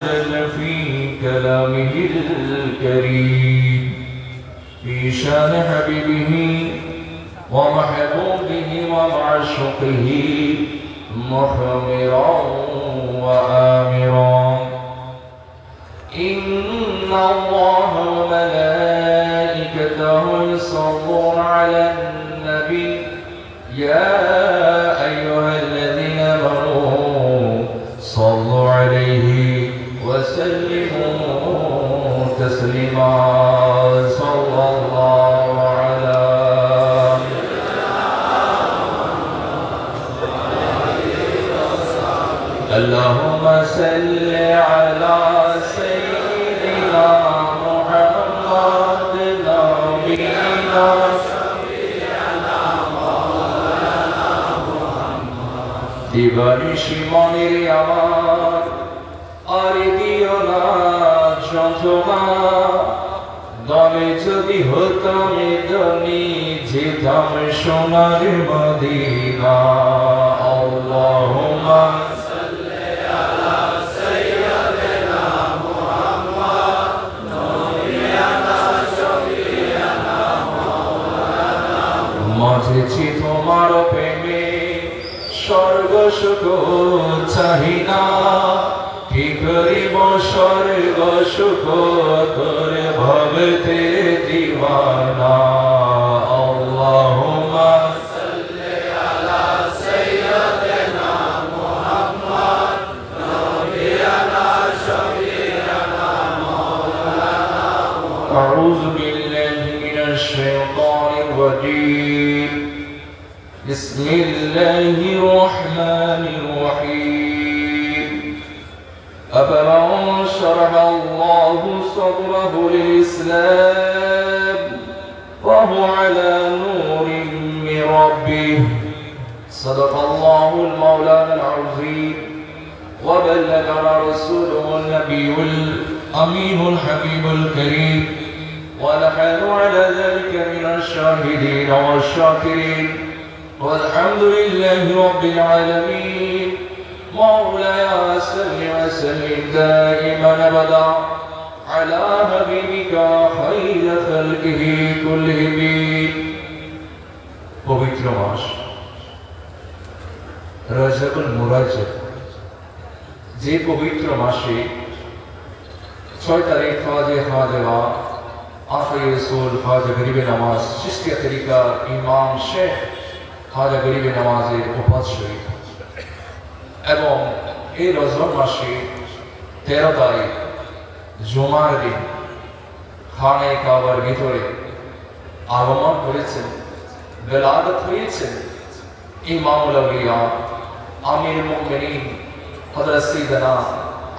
في كلامه الكريم في شان حبيبه ومحبوبه ومعشوقه مخبرا وآمرا إن الله وملائكته يصلون على النبي يا أيها الذين آمنوا صلوا عليه وسلموا تسليما صلى الله على اللهم صل على سيدنا محمد نبينا দিবানিশি মনের আমার আর দিও না যন্ত্রণা দমে যদি হতাম ধনী যেতাম সোনার মদিনা আল্লাহুম্মা সাল্লি আলা সাইয়্যিদিনা মুহাম্মদ নবিয়ানা শফিয়ানা মাওলানা মজেছি তোমার প্রেমে স্বর্গ সুখ চাহি না কি করিব স্বর্গ সুখ করে ভবেতে দিওয়ানা আল্লাহুম্মা সাল্লি আলা সাইয়্যিদিনা মুহাম্মদ নবিয়ানা শফিয়ানা মাওলানা আউযু বিল্লাহি মিনাশ শাইতানির রাজীম بسم الله الرحمن الرحيم أفمن شرح الله صدره للإسلام وهو على نور من ربه صدق الله المولانا العظيم وبلغنا رسوله النبي الأمين الحبيب الكريم ونحن على ذلك من الشاهدين والشاكرين والحمد لله رب العالمين مولاي صل وسلم دائما ابدا على حبيبك خير خلقه كلهم পবিত্র মাস রজবুল মুরাজ্জব যে পবিত্র মাসে 6 তারিখ খাওয়া আখির রাসূল খাজা গরিবে নামাজ চিশতিয়া তরিকা ইমাম শেখ খাজা গরিবে নামাজের উপাস শরীফ এবং এই রজব মাসে 13 তারিখ জুমার দিন খানে কাবার ভিতরে আগমন করেছেন বেলাদত হয়েছেন ইমামুল আউলিয়া আমিরুল মুমিনিন হযরত সাইয়েদনা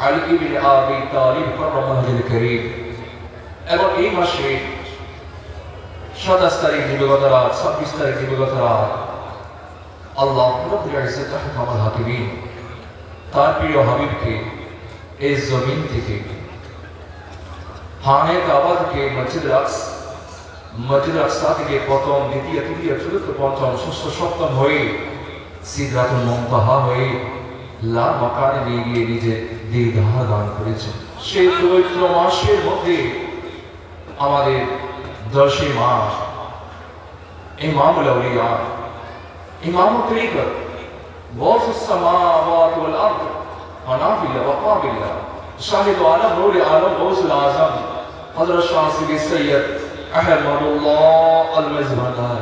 আলী ইবনে আবি তালিব কাররামাহুল কারীম এবং এই মাসে 27 তারিখ দিবাগত রাত 26 তারিখ দিবাগত রাত আল্লাহ রাব্বুল ইজ্জত আহকামুল হাকিমিন তার প্রিয় হাবিবকে এই জমিন থেকে খানে কাবা থেকে মসজিদ আকসা থেকে প্রথম দ্বিতীয় তৃতীয় চতুর্থ পঞ্চম ষষ্ঠ সপ্তম হয়ে সিদরাতুল মুনতাহা হয়ে লা মাকানে নিয়ে গিয়ে নিজের দীর্ঘা দান করেছেন সেই পবিত্র মাসের মধ্যে আমাদের 10 মাস ইমামুল আউলিয়া ইমাম তরিকত غوث السماوات والارض حنافل وقابل شاهد عالم نور عالم غوث الاعظم حضرت شاہ سید احمد الله المزمدار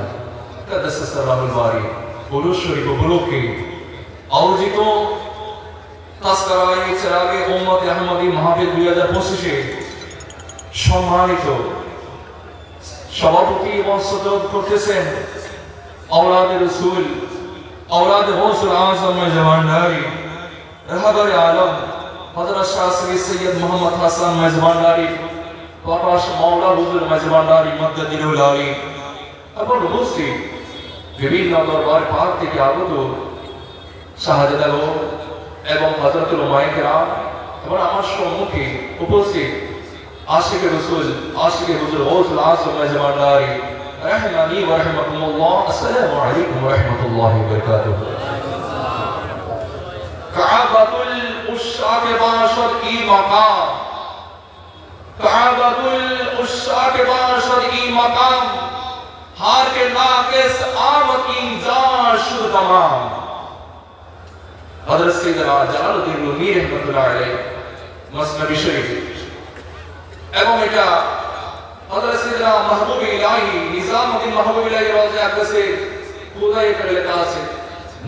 قدس سره الباری বুলুশ শরীফ উপলক্ষে আয়োজিত তাসকারায়ে চিরাগে উম্মত আহমদী মাহফিল 2025 সম্মানিত সভাপতি এবং সদর করতেছেন اولاد رسول اولاد غوث الاعظم মেজবানদারি রাহবার আলম হযরত শাহ সৈয়দ মোহাম্মদ হাসান মেজবানদারি প্রকাশ মাওলা হুজুর মেজবানদারি মদদিনুল আলী এবং উপস্থিত বিভিন্ন দরবার পাক থেকে আগত শাহজাদা লোক এবং হযরতুল উলামায়ে কেরাম এবং আমার সম্মুখে উপস্থিত আশিক রাসূল আশিক হুজুর গৌস আযম মেজবানদারি রহমানি ওয়া রাহমাতুল্লাহ আসসালামু আলাইকুম ওয়া রাহমাতুল্লাহি ওয়া বারাকাতুহু কাবাতুল उश्शाक बाशर की मकाम, काबतुल उश्शाक बाशर की मकाम, हार के नाकिस आमद की जाशुद तमाम। हज़रत सैयदना जलालुद्दीन रूमी रहमतुल्लाह अलैह मसनबी शरीफ এবং এটা হযরত সৈয়দনা মাহবুব ইলাহি নিজামউদ্দিন মাহবুব ইলাহি রওজা আকসে খুদাই করে লেখা আছে।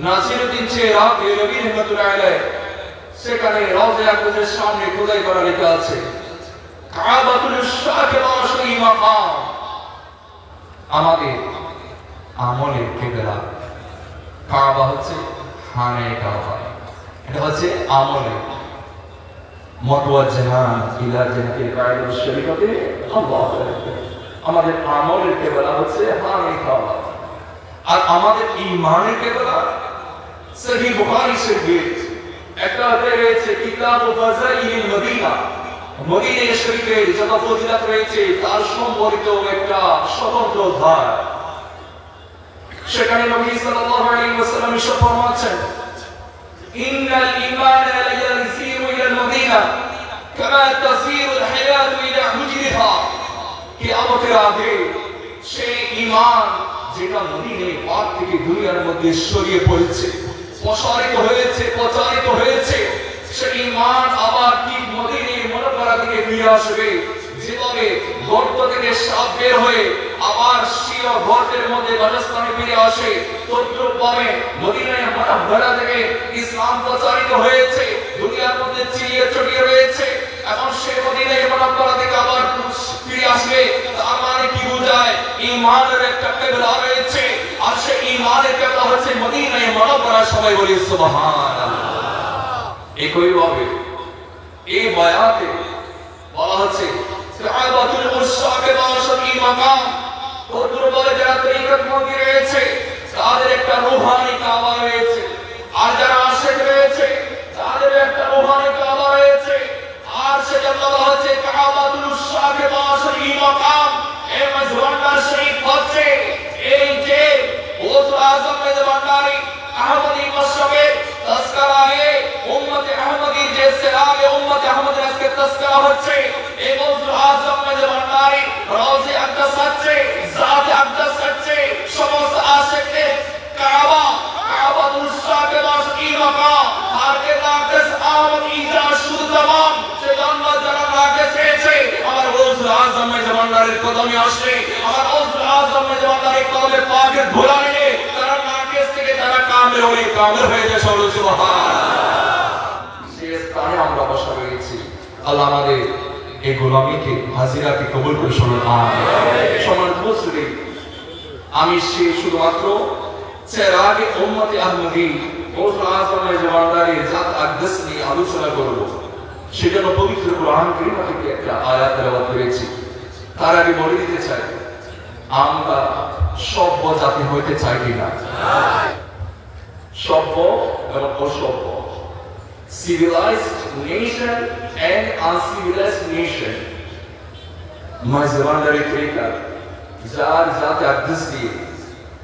নাসিরউদ্দিন চেরাগি রবি রহমাতুল্লাহ আলাইহি সেখানে রওজা আকসের সামনে খুদাই করা লেখা আছে কাবাতুল শাকে মাশরি মাকাম, আমাদের আমলের কিবলা। কাবা হচ্ছে খানে কাবা, এটা হচ্ছে আমলের মুতওয়াজ্জিহান ইলা জান্নাতিল কায়দাতুশ শরীফাতে আল্লাহু আকবার। আমাদের আমলের কিবলা হচ্ছে খানে কাবা, আর আমাদের ঈমানের কিবলা সহিহ বুখারী শরীফে একটা অধ্যায় রয়েছে কিতাবু ফাযাইলিল মদিনা। মদিনা শরীফের যত ফজিলত রয়েছে তার সম্পর্কিত একটা স্বতন্ত্র অধ্যায়। সেখানে নবী সাল্লাল্লাহু আলাইহি ওয়াসাল্লাম ইরশাদ ফরমাচ্ছেন ইন্নাল ঈমানা লা ইয়াসিরু ইলাল মদিনা কামা তাসিরুল হায়াতু ইলা হুজরিহা। কিয়ামতের আগে সেই ঈমান যেটা মদিনায় পাক থেকে দুনিয়ার মধ্যে ছড়িয়ে পড়েছে, প্রসারিত হয়েছে, প্রচারিত হয়েছে, সেই ঈমান আবার ঠিক মদিনায় মুনাওয়ারা থেকে ফিরে আসবে। যেভাবে গর্ত থেকে সাপ বের হয়ে আবার শিয়া গর্তের মধ্যে বাসস্থানে ফিরে আসে, তদ্রূপভাবে মদিনায় মুনাওয়ারা থেকে ইসলাম প্রচারিত হয়েছে, দুনিয়ার মধ্যে ছড়িয়ে ছড়িয়ে রয়েছে। এখন সে মদিনায় মুনাওয়ারা থেকে আবার ফিরে আসবে। তার মানে কি বোঝায়? ঈমানের একটা কিবলা রয়েছে, আর সেই ঈমানের কিবলা হচ্ছে মদিনায় মুনাওয়ারা। সবাই বলি সুবহানাল্লাহ। একইভাবে এই বায়াতে বলা হচ্ছে কাবাতুল উশশাকে বাশরি মাকাম, তদ্রুপভাবে যারা তরিকত মন্দির রয়েছে তাদের একটা রূহানি কাবা রয়েছে, আর যারা আশিক রয়েছে তাদের একটা রূহানি কাবা রয়েছে। আর সেটা বলা হচ্ছে কাবাতুল উশশাকে বাশরি মাকাম। এই মজবান্ডার শরীফ হচ্ছে এই যে ওয়াজুল আযম মেজবান্ডারি আহমদী মাশরাবে তাসকারায়ে উম্মতে আহমদীর যে সেরাবে উম্মতে আহমদের আজকে তাসকারা হচ্ছে। এই ওয়াজুল আযম মেজবান্ডারি রওজে আকদাস হচ্ছে, জাতে আকদাস হচ্ছে, সমস্ত আশিকদের কাবা, কাবাতুল শাকে বাশরি মাকাম, আর কে নাকিস আমদ ইজা শুদ তামাম। সেজন্য যারা নাকিস হয়েছে আমার ওয়াজুল আযম মেজবান্ডারির কদমে আসে, আমার ওয়াজুল আযম মেজবান্ডারির কদমে পাকের ধুলা নিয়ে তারা নাকিস থেকে তারা কামেল হয়ে যায়। সুবহানাল্লাহ। সে স্থানে আমরা বসা রয়েছি। আল্লাহ আমাদের এই গোলামীকে হাজিরাকে কবুল করে শুনুন। সম্মানিত মুসলিম, আমি সে শুধুমাত্র চেরাগে উম্মতে আহমদী ওয়াজুল আযম মেজবান্ডারির জাত আকদাস নিয়ে আলোচনা করব। সেজন্য পবিত্র কোরআন কারীম থেকে একটা আয়াত তেলাওয়াত করেছি। তার আগে বলে দিতে চাই, আমরা সভ্য জাতি হইতে চাই কিনা? সভ্য এবং অসভ্য, civilized nation and uncivilized nation, Maizbhandari তরিকা যার জাতে আকদাস দিয়ে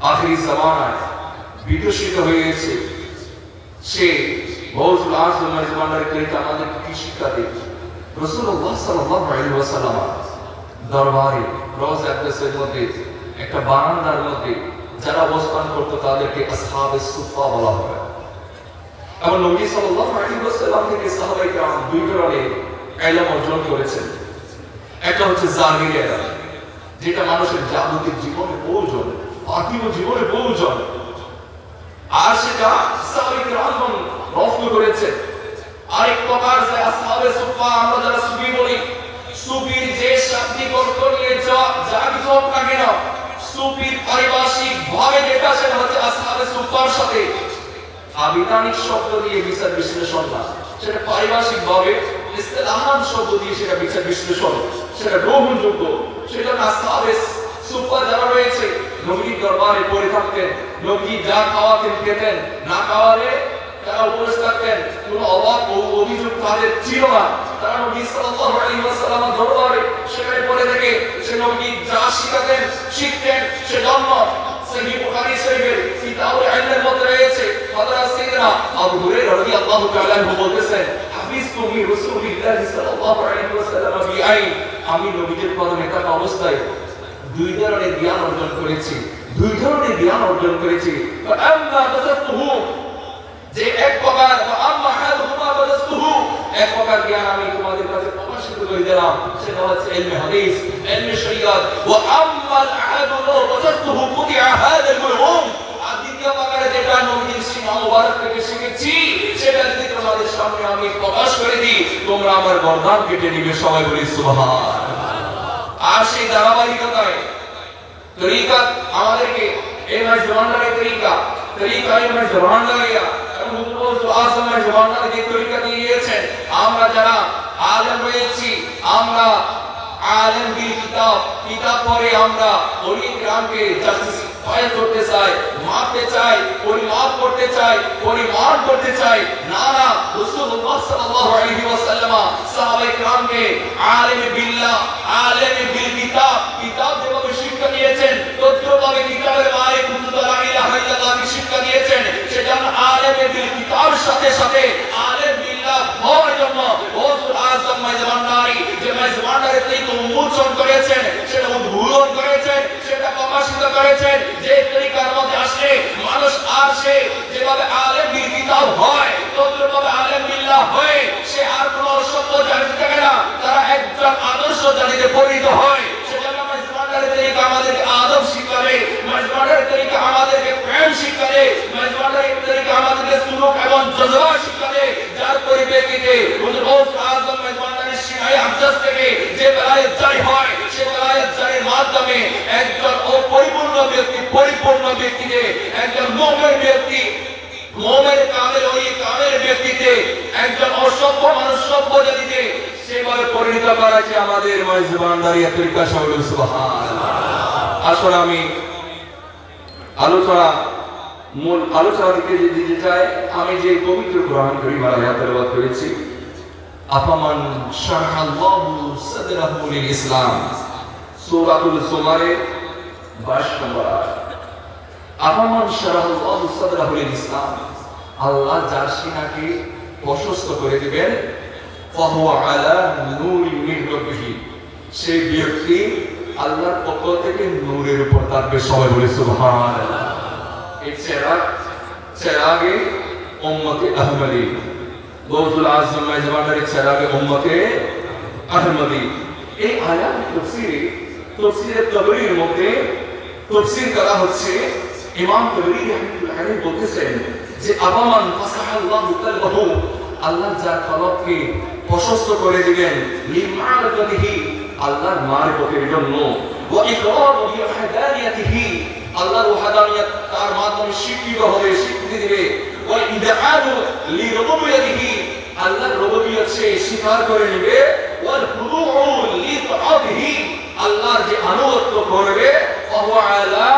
আখিরি জামানায় বিকশিত হয়েছে, সে ওয়াজুল আযম মেজবান্ডারি তরিকা আমাদের কি শিক্ষা দেয়? রাসূলুল্লাহ সাল্লাল্লাহু আলাইহি ওয়াসাল্লাম দরবারে রওজা আকদাসের মধ্যে একটা বারান্দার মধ্যে যারা অবস্থান করতো তাদেরকে আসহাবে সুফা বলা হয়। এবং নবী সাল্লাল্লাহু আলাইহি ওয়াসাল্লাম থেকে সাহাবায়ে কেরাম দুই ধরনের ইলম অর্জন করেছেন। একটা হচ্ছে জাহিরি ইলম, যেটা মানুষের জাগতিক জীবনে প্রয়োজন, পার্থিব জীবনে প্রয়োজন, আর সেটা সাহাবায়ে কেরাম রফত করেছেন। আরেক প্রকার যে আসহাবে সুফা, আমরা যারা সুফি বলি, সুফির যে শাব্দিক অর্থ নিয়ে যা কিছু হোক না কেন, সুফির পারিভাষিক ভাবে যেটা সেটা হচ্ছে আসহাবে সুফার সাথে আবিধানিক শব্দ দিয়ে বিচার বিশ্লেষণ না, সেটা পারিভাষিক ভাবে ইসতিলাহান শব্দ দিয়ে সেটা বিচার বিশ্লেষণ, সেটা গ্রহণযোগ্য। সেজন্য আসহাবে সুফা যারা রয়েছে নবীর দরবারে পড়ে থাকতেন, নবী যা খাওয়াতেন খেতেন, না খাওয়ালে তারা উপবাস থাকতেন, কোনো অভাব ও অভিযোগ তাদের ছিল না। তারা নবী সাল্লাল্লাহু আলাইহি ওয়াসাল্লামের দরবারে সেখানে পড়ে থেকে সে নবী যা শিখাতেন শিখতেন। সেজন্য সহিহ বুখারী শরীফের কিতাবুল ইলমের মধ্যে রয়েছে হযরত সাইয়েদনা আবু হুরায়রা রাদিয়াল্লাহু তাআলা আনহু বলতেছেন, হাফিজতু মিন রাসূলিল্লাহি সাল্লাল্লাহু আলাইহি ওয়াসাল্লাম বিআইন, আমি নবীজির কদমে থাকা অবস্থায় দুই ধরনের জ্ঞান অর্জন করেছি, দুই ধরনের জ্ঞান অর্জন করেছি। ফাআম্মা বাসাতুহু, যে এক প্রকার, আম্মা হাদুমা বাসাতুহু, এক প্রকার জ্ঞান আমি তোমাদের কাছে প্রকাশিত করে দিলাম, সেটা হচ্ছে ইলমে হাদিস, ইলমে শরীয়ত। ওয়া আম্মা আল-আহাদু বাসাতুহু কুদিআ হাদাল মুলহুম, আর দ্বিতীয় প্রকারে যেটা নবীজির সিনা মুবারক থেকে শিখেছি, সেটা যদি তোমাদের সামনে আমি প্রকাশ করে দিই, তোমরা আমার গর্দান কেটে নিবে। সবাই বলি সুবহানাল্লাহ। আর সেই ধারাবাহিকতায় তরিকা আমাদেরকে এই মাস জবানদারের তরিকা এই মাস জবানদারিয়া এবং হুজুর আজমের জবানদারের যে তরিকা দিয়ে দিয়েছেন, আমরা যারা আলেম রয়েছি, আমরা আলেম বিল কিতাব পড়ে আমরা ওলি গ্রামকে জাস্টিস ফাইল করতে চাই, মাপতে চাই, পরিমাপ করতে চাই, পরিমাণ করতে চাই। না না, রাসূলুল্লাহ সাল্লাল্লাহু আলাইহি ওয়াসাল্লাম সাহাবায়ে কিরামকে আলেম বিল্লাহ, আলেম বিল কিতাব যেভাবে শিক্ষা দিয়েছেন, তদ্রুপভাবে কিতাবের মায়ে কুতুবা লা ইলাহা ইল্লাল্লাহ শিক্ষা দিয়েছেন। সেজন্য আলেম বিল কিতাব সাথে সাথে আলেম বিল্লাহ হওয়ার জন্য হুজুর আজম মেজবানদারি যে মেজবানদারি থেকে উন্মোচন করেছেন, সেটা উদ্বোধন করেছেন, সেটা প্রকাশিত করেছেন, যে তরিকার মধ্যে আসলে মানুষ আর সে যেভাবে আলেম বিল কিতাব হয়, তদ্রুপভাবে আলেম বিল্লাহ হয়, সে আর কোনো অসভ্য জাতি থাকে না, তারা একজন আদর্শ জাতিতে পরিণত হয়। সেজন্য মেজবানদারি তরিকা আমাদেরকে আদব শিখাবে, মেজবানদারি তরিকা আমাদেরকে প্রেম শিখাবে, মেজবানদারি তরিকা আমাদেরকে সুলুক এবং জজবা শিখাবে, যার পরিপ্রেক্ষিতে হুজুর আজম মেজবানদারির সিনাই আকদাস থেকে যে বেলায়েত জারি হয়, সে বেলায়েত জারির মাধ্যমে একজন পরিপূর্ণ ব্যক্তিতে, একজন মুমিন ব্যক্তি, মুমিন কামেল ওই কামেল ব্যক্তিতে, একজন অসভ্য মানুষ সভ্য জাতিতে সেভাবে পরিণত করেছে আমাদের মেজবানদারিয়া তরিকা। সবাই সুবহানাল্লাহ। আসলে আমি মূল আলোচনা দিকে যেতে চাই। আমি যে পবিত্র কোরআন কারীমের আয়াত তেলাওয়াত করেছি, আফামান শারাহাল্লাহু সাদরাহু লিল ইসলাম, সূরাতুল জুমারের 22 নম্বর আয়াত। আফামান শারাহাল্লাহু সাদরাহু লিল ইসলাম, আল্লাহ যার সিনাকে প্রশস্ত করে দিবেন, ফাহুয়া আলা নূরিন মিন রাব্বিহি, সেই ব্যক্তি আল্লাহর পক্ষ থেকে নূরের উপর থাকবে। সবাই বলে সুবহানাল্লাহ। এই চেরাগে উম্মতে আহমদী, গৌসুল আজম মেজবানদারি চেরাগে উম্মতে আহমদী। এই আয়াত তাফসীরে তাবরীর মধ্যে তাফসীর করা হচ্ছে। ইমাম তাবরী রাহিমাহুল্লাহ আলাইহি বলতেছেন যে আবামান ফাসাহাল্লাহু কালবাহু, আল্লাহ যার কলবকে প্রশস্ত করে দিবেন, লিমারিফাতিহি, আল্লাহর মারিফতের জন্য, ওয়া ইকরারু বিওয়াহদানিয়াতিহি, আল্লাহর ওয়াহদানিয়ত তার মাধ্যমে স্বীকৃত হবে, স্বীকৃতি দিবে, ওয়া ইদআনু লিরুবুবিয়তিহি, আল্লাহর রুবুবিয়ত সে স্বীকার করে নেবে, ওয়াল খুদুউ লিতাআতিহি, আল্লাহর যে আনুগত্য করবে, ফাহুয়া আলা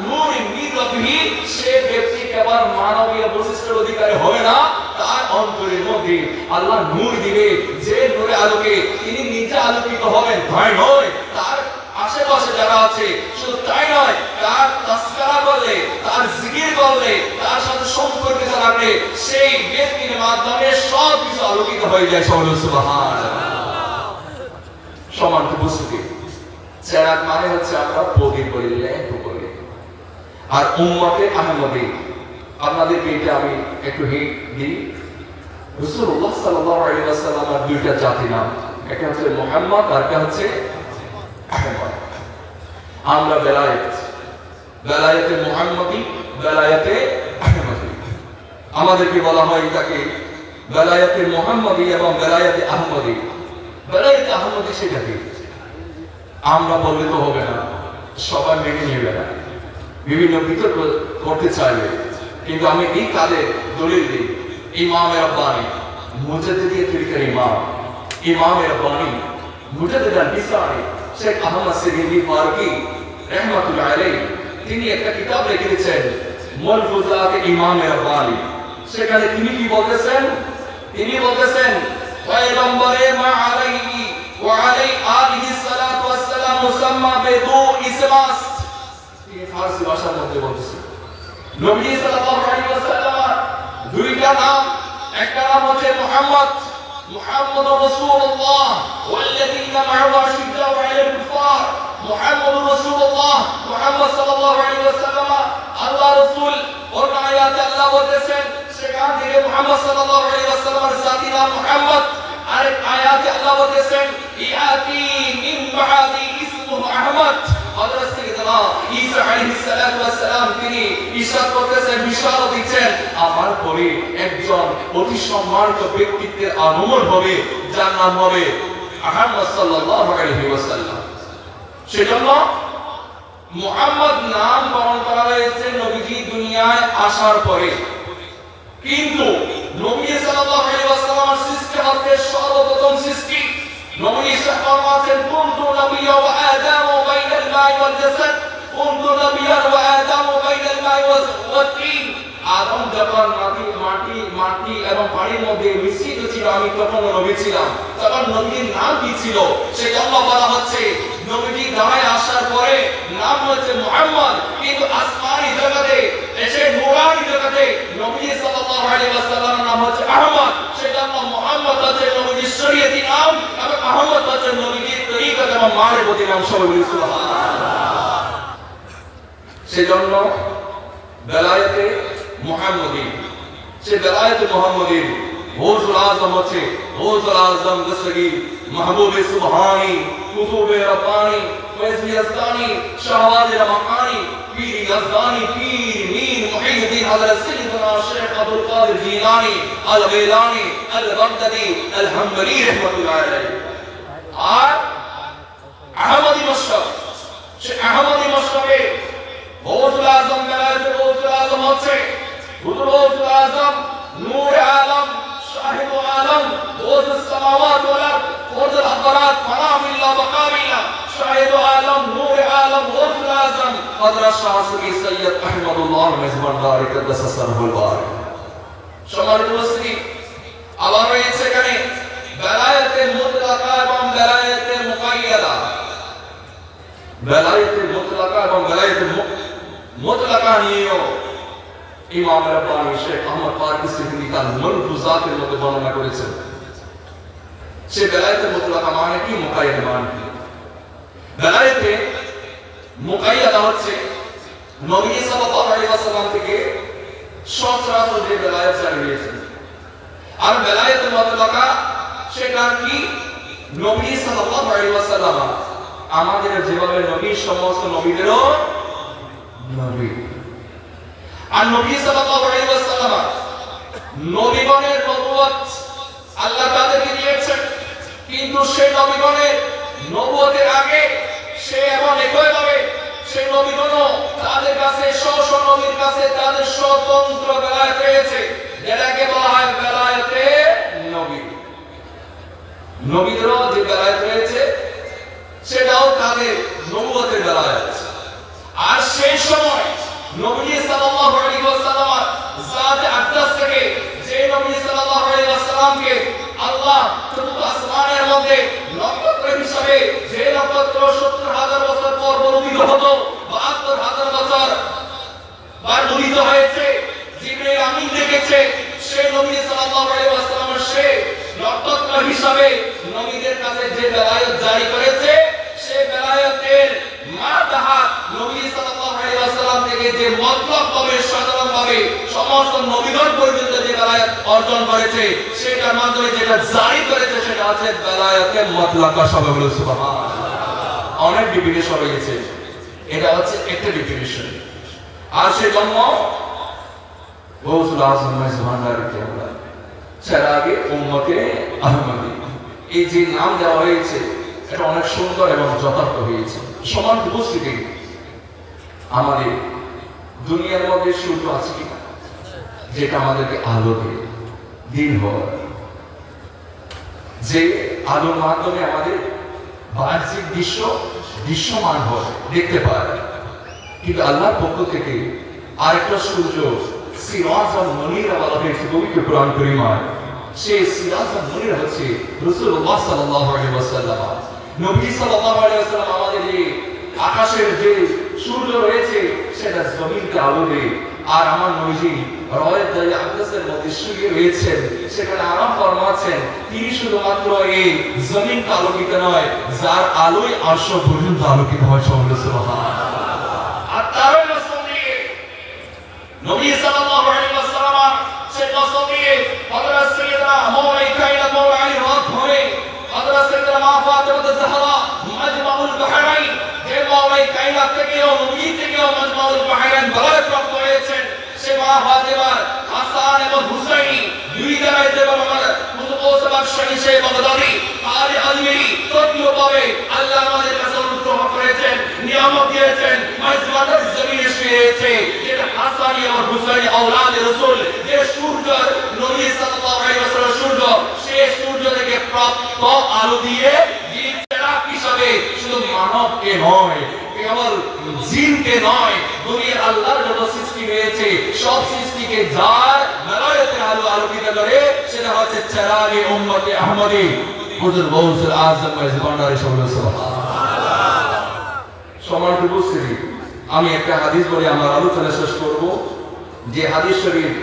নূরিন মিন রাব্বিহি, সে ব্যক্তি কেবল মানবীয় বৈশিষ্ট্যের অধিকারী হবে না, তার অন্তরের মধ্যে আল্লাহ নূর দিবে, যে নূরের আলোকে তিনি নিজে আলোকিত হবেন, তাই নয় তার আশেপাশে যারা আছে, শুধু তাই নয়, তার তাসকারা করলে, তার জিকির করলে, তার সাথে সম্পর্কিত থাকলে সেই ব্যক্তির মাধ্যমে সব কিছু আলোকিত হয়ে যায়। সুবহানাল্লাহ। সমান উপস্থিতি, চেরাগ মানে হচ্ছে আমরা প্রদীপ বলি, ল্যাম্প বলি। আর উম্মতে আহমদী, আপনাদেরকে এটা আমি একটু হিন্ট দিই। রাসূলুল্লাহ সাল্লাল্লাহু আলাইহি ওয়াসাল্লামের দুইটা জাতি নাম, একটা হচ্ছে মুহাম্মদ আর একটা হচ্ছে আহমদ। আমরা বেলায়েতে মুহাম্মদী, বেলায়েতে আহমদী, আমাদেরকে বলা হয় তাকে বেলায়েতে মুহাম্মদী এবং বেলায়েতে আহমদী। বেলায়েতে আহমদী সেটা কি আমরা বললে তো হবে না, সবাই মেনে নেবে না, বিভিন্ন বিতর্ক করতে চাইবে। কিন্তু আমি এই কালে দলিল দিই, ইমামে রব্বানী, মুজাদ্দিদিয়া তরিকার ইমামে রব্বানী, মুজাদ্দিদ আল-বিসারি শেখ আহমদ সিদ্দিকী ফারুকী রাহমাতুল্লাহ আলাইহি, তিনি একটা কিতাব লিখেছেন মালফুজাত ইমামে রব্বানী। সেখানে তিনি কি বলতেছেন? তিনি বলতেছেন পয়গম্বরে মা আলাইহি ওয়া আলাইহি আলিহি সালাতু ওয়াস সালাম মুসাম্মা বিদু ইসমাস, তিনি ফারসি ভাষার মধ্যে বলতেছেন নবী সাল্লাল্লাহু আলাইহি ওয়াসাল্লাম দুইটা নাম একটা নাম হচ্ছে মুহাম্মদ, মুহাম্মদুর রাসূলুল্লাহ ওয়াল্লাযীনা মা'আহু আশিদ্দাউ 'আলাল কুফার। মুহাম্মদুর রাসূলুল্লাহ, মুহাম্মদ সাল্লাল্লাহু আলাইহি ওয়াসাল্লাম আল্লাহ রাসূল। ওর আয়াতে আল্লাহ বলেছেন সেখান থেকে মুহাম্মদ সাল্লাল্লাহু আলাইহি ওয়াসাল্লামের জাতি নাম মুহাম্মদ। আরেক আয়াতে আল্লাহ বলেছেন ইয়াতি মিন বা'দি ইসমুহু আহমদ। হযরত সাইয়েদনা ঈসা আলাইহিস সালাতু ওয়াস সালাম তিনি ইরশাদ করতেছেন, বিশারত দিচ্ছেন আমার পরে একজন অতি সম্মানিত ব্যক্তিত্বের আগমন হবে যার নাম হবে আহমদ সাল্লাল্লাহু আলাইহি ওয়াসাল্লাম। সেজন্য মুহাম্মদ নাম বরণ করা হয়েছে নবীজি দুনিয়ায় আসার পরে। কিন্তু নবী সাল্লাল্লাহু আলাইহি ওয়াসাল্লামের সৃষ্টি হতে সর্বপ্রথম সৃষ্টি নবী ফরমাতেন কুনতু নাবিয়্যা ওয়া আদামু বাইনাল মা'i ওয়াল জাসাদ, কুনতু নাবিয়্যা ওয়া আদামু বাইনাল মা'i ওয়াত তিন। আদম যখন মাটি এবং পানির মধ্যে মিশ্রিত ছিল, আমি তখন নবী ছিলাম। তখন নবীর নাম কি ছিল? সেজন্য বলা হচ্ছে নবীজি দাঁড়ায় আসার পরে নাম হচ্ছে মুহাম্মদ। কিন্তু আসমানি জগতে এসে নূরানি জগতে নবী সাল্লাল্লাহু আলাইহি ওয়াসাল্লামের নাম হচ্ছে আহমদ। সেজন্য মুহাম্মদ হচ্ছে নবীর শরীয়তি নাম এবং আহমদ হচ্ছে নবীর তরিকত এবং মারিফতি নাম। সবাই বলি সুবহানাল্লাহ। সেজন্য বেলায়েতে মুহাম্মদী, সে বেলায়েতে মুহাম্মদী গৌসুল আজম হচ্ছে গৌসুল আজম দস্তগীর মাহবুবে সুবহানী কুতুবে রব্বানী ফয়জি আস্তানী শাহওয়াজি মাকানী পীর ইয়াজদানী পীর মীর মুহিউদ্দিন হযরত সাইয়্যিদনা শেখ আব্দুল কাদের জিলানী আল গিলানী আল বাগদাদী আল হাম্বলী রাহমাতুল্লাহ আলাইহি। আর আহমদী মাশরাফ, সে আহমদী মাশরাফে গৌসুল আজম বেলায়েতে গৌসুল আজম হচ্ছে গৌসুল আজম নূর আলম শাহিদ আলম গৌসুস সামাওয়াত ওয়াল আরদ গৌসুল আবরাত ফারামিল্লাহ বাকামিল্লাহ শাহিদ আলম নূর আলম গৌসুল আজম হযরত শাহ সুফি সৈয়দ আহমদুল্লাহ মেজবান দারি কদ্দাস সরহুল বারিক। সম্মানিত উপস্থিতি, আবার রয়েছে এখানে বেলায়েতে মুতলাকা এবং বেলায়েতে মুকাইয়াদা। বেলায়েতে মুতলাকা এবং বেলায়েতে মুতলাকা নিয়েও ইমাম রাব্বানী শেখ আহমদ ফারুক সিদ্দিকী তার মালফুজাতের মধ্যে বর্ণনা করেছেন। সে বেলায়েতে মুতলাকা মানে কি, মুকাইয়াদা মানে কি? বেলায়েতে মুকাইয়াদা হচ্ছে নবী সাল্লাল্লাহু আলাইহি ওয়াসাল্লাম থেকে সচরাচর যে বেলায়েত জারি হয়েছে। আর বেলায়েতে মুতলাকা সেটা কি? নবী সাল্লাল্লাহু আলাইহি ওয়াসাল্লাম আমাদের যেভাবে নবী সমস্ত নবীদেরও নবী। আর নবী সাল্লাল্লাহু আলাইহি ওয়াসাল্লাম নবীগণের নবুয়ত আল্লাহ তাদেরকে দিয়েছেন, কিন্তু সেই নবীগণের নবুয়তের আগে সে এমন একইভাবে সেই নবীগণও তাদের কাছে স্ব নবীর কাছে তাদের স্বতন্ত্র বেলায়েত রয়েছে, যেটাকে বলা হয় বেলায়েতে নবী। নবীদেরও যে বেলায়েত রয়েছে সেটাও তাদের নবুয়তের বেলায়েত। আর সেই সময় নবী সাল্লাল্লাহু আলাইহি ওয়াসাল্লাম জাতে আকদাস থেকে যে নবী সাল্লাল্লাহু আলাইহি ওয়াসাল্লামকে আল্লাহ চতুর্থ আসমানের মধ্যে নক্ষত্র হিসেবে যে নক্ষত্র ৭০,০০০ বছর পর উদিত হতো, ৭২,০০০ বছর বার উদিত হয়েছে, জিবরাইল আমিন দেখেছে, সেই নবী সাল্লাল্লাহু আলাইহি ওয়াসাল্লাম সে নক্ষত্র হিসেবে নবীদের কাছে যে বেলায়েত জারি করেছে, সে বেলায়েতের মাদাহা নবী সাল্লাল্লাহু আলাইহি ওয়াসাল্লাম থেকে যে মতলবভাবে সাধারণভাবে সমস্ত নবীগণ পর্যন্ত যে বেলায়েত অর্জন করেছে, সেটার মাধ্যমে যেটা জারি করেছে সেটা হচ্ছে বেলায়েতে মুতলাকা। সবাই বলে সুবহানাল্লাহ। অনেক ডেফিনিশন রয়েছে, এটা হচ্ছে একটা ডেফিনিশন। আর সেজন্য গৌসুল আজম মেজবান দারি কেবলা চেরাগে উম্মতে আহমদী এই যে নাম দেওয়া হয়েছে এটা অনেক সুন্দর এবং যথার্থ হয়েছে। সমান উপস্থিতি আমাদের দুনিয়ার মধ্যে সূর্য আছে কিনা, যেটা আমাদেরকে আলো দেয়, দিন হয়, যে আলোর মাধ্যমে আমাদের বাহ্যিক দৃশ্য দৃশ্যমান হয়, দেখতে পায়। কিন্তু আল্লাহর পক্ষ থেকে আরেকটা সূর্য সিরাজান মুনীরা বলা হয়েছে পবিত্র কোরআন কারীমায়। সেই সিরাজান মুনীরা হচ্ছে রাসূলুল্লাহ সাল্লাল্লাহু আলাইহি ওয়াসাল্লাম। নবী সাল্লাল্লাহু আলাইহি ওয়াসাল্লাম আমাদের এই আকাশের যে সূর্য রয়েছে সেটা জমিনকে আলো দেয়, আর আমার নবীজি রওয়ায়ে আকদাসের মধ্যে শুয়ে রয়েছেন, সেখানে আরাম ফরমাচ্ছেন। তিনি শুধুমাত্র এই জমিনকে আলোকিত নয়, যার আলোয় আরশ পর্যন্ত আলোকিত হয়। সুবহানাল্লাহ। আর তার নবী নবী সাল্লাল্লাহু আলাইহি ওয়াসাল্লাম সেই নবী হযরত সাইয়্যিদা মাওলাই কায়নাত মাওলা আলী রাত ধরে হযরত সাইয়্যিদা মা ফাতিমা জাহরা মাজমাউল বাহরাইন, যে মাওলাই কায়নাত থেকে ও নবী থেকে ও মাজমাউল বাহরাইন বরাত প্রাপ্ত হয়েছেন, সে মা ফাতিমা হাসান এবং হুসাইন দুই দ্বারাইতে বলমার মুতওয়াসিবাক শহীদ বাগদাদি আলী আজমিরি তৃতীয় ভাবে আল্লাহ আমাদের কাছে অনুগ্রহ করেছেন, নিয়ামত দিয়েছেন। মাজমাউল জমিনে শুয়েছে যেটা হাসান এবং হুসাইন আওলাদ রাসূল, যে সূর্য নবী সাল্লাল্লাহু আলাইহি ওয়াসাল্লাম সূর্য, সে সূর্য থেকে প্রাপ্ত আলো দিয়ে চিরাগ হিসাবে শুধু মানবকে নয়, কেবল জিনকে নয়, দুনিয়ার আল্লাহর যত সৃষ্টি রয়েছে সব সৃষ্টিকে যার মেলায়েতে আলো আলোকিত করে, সেটা হচ্ছে চিরাগে উম্মতে আহমদী হুজুর গৌসুল আজম মেজবান্ডারী সুবহানাল্লাহ। সম্মানিত উপস্থিতি, আমি একটা হাদিস বলে আমার আলোচনা শেষ করব। যে হাদিস শরীফ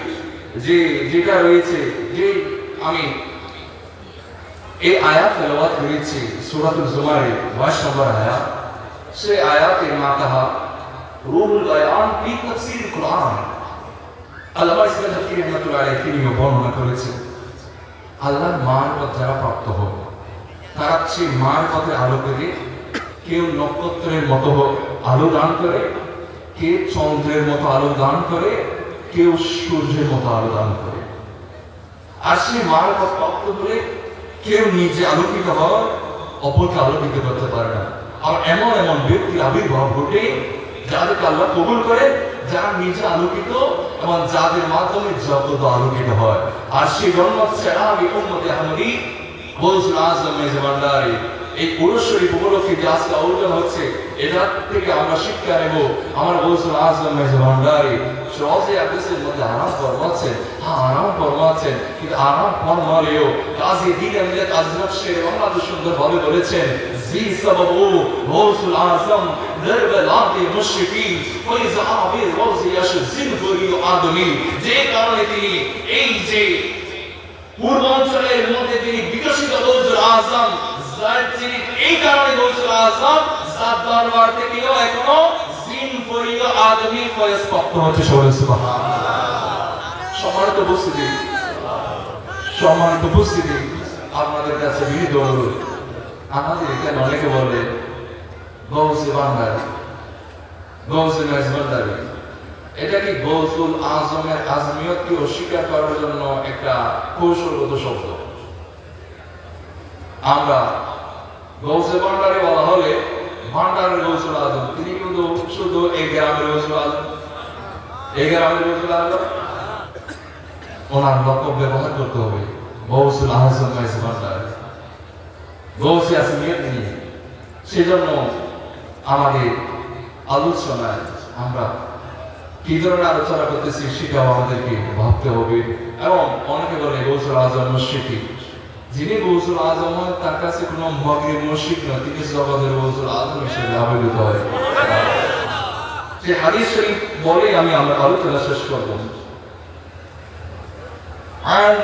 যেটা রয়েছে, যে আমি এই আয়াত তেলাওয়াত করেছি সূরাতুল জুমারের 22 নম্বর আয়াত, সে আয়াতের মাতাহা রুহুল বায়ান ফি তাফসীর কুরআন। আল্লামা ইসমাঈল হাকিম রাহমাতুল্লাহি আলাইহি তিনি বর্ণনা করেছেন, আল্লাহর মারিফত যারা প্রাপ্ত হবে তারা সেই মারিফতের আলো করে, কেউ নক্ষত্রের মতো আলো দান করে, কেউ চন্দ্রের মতো আলো দান করে, কেউ সূর্যের মতো আলো দান করে। আর সেই মারিফত প্রাপ্ত হলে কেউ নিজে আলোকিত হয়, অপরকে আলোকিত করতে পারে না। আর এমন এমন ব্যক্তি আবির্ভাব ঘটে যাদেরকে আল্লাহ কবুল করে, যারা নিজে আলোকিত এবং যাদের মাধ্যমে জগৎ আলোকিত হয়। আর সেই জন্ম চিরাগে উম্মতে আহমদী গৌসুল আজম মেজবান্ডারী এই পুরুষ শরীফ উপলক্ষে যে আজকে আয়োজন হচ্ছে, এটা থেকে আমরা শিক্ষা নেব। আমার গৌসুল আজম মেজবান্ডারী রওয়ায়ে আকদাসের মধ্যে আরাম ফরমাচ্ছেন, আরাম ফরমাচ্ছেন, কিন্তু আরাম ফরমালেও কাজী দ্বীন আমিলাত আজনাব শের বাংলাদেশ সুন্দরভাবে বলেছেন, জি সাবাবু গৌসুল আজম দরবারে মুশরিকিন ফয়জ আবির রওজি ইয়াশজিন ফরিও আদমি, যে কারণে তিনি এই যে পূর্বাঞ্চলের মধ্যে তিনি বিকশিত গৌসুল আজম, যিনি এই কারণে গৌসুল আজম সাত দরবার থেকেও এখনো জিন ফরিও আদমি ফয়জ প্রাপ্ত হচ্ছে। সুবহানাল্লাহ। সম্মানিত উপস্থিতি, আপনাদের কাছে বিনীত অনুরোধ, আমাদের এখানে অনেকে বলে গৌসে বান্দারী, গৌসে মেজবান্ডারী, এটা কি গৌসুল আজমের আজমিয়তকে অস্বীকার করার জন্য একটা কৌশলগত শব্দ? আমরা গৌসে বান্ডারী বলা হলে ভান্ডারের গৌসুল আজম, তিনি কিন্তু শুধু এই গ্রামের গৌসুল আজম, এই গ্রামের গৌসুল আজম, ওনার লকব ব্যবহার করতে হবে গৌসুল আজম মেজবান্ডারী, গৌসে আজমিয়ত নিয়ে। সেজন্য আমাদের আলোচনায় আমরা কি ধরনের আলোচনা করতেছি সেটাও আমাদেরকে ভাবতে হবে। এবং অনেকে বলে গৌসুল আজম মুশরিকি, যিনি গৌসুল আজম হয় তার কাছে কোনো মগের মুশরিক নয়, তিনি জগতের গৌসুল আজম হিসেবে আবির্ভূত হয়। যে হাদিস শরীফ বলে আমি আমার আলোচনা শেষ করব। عن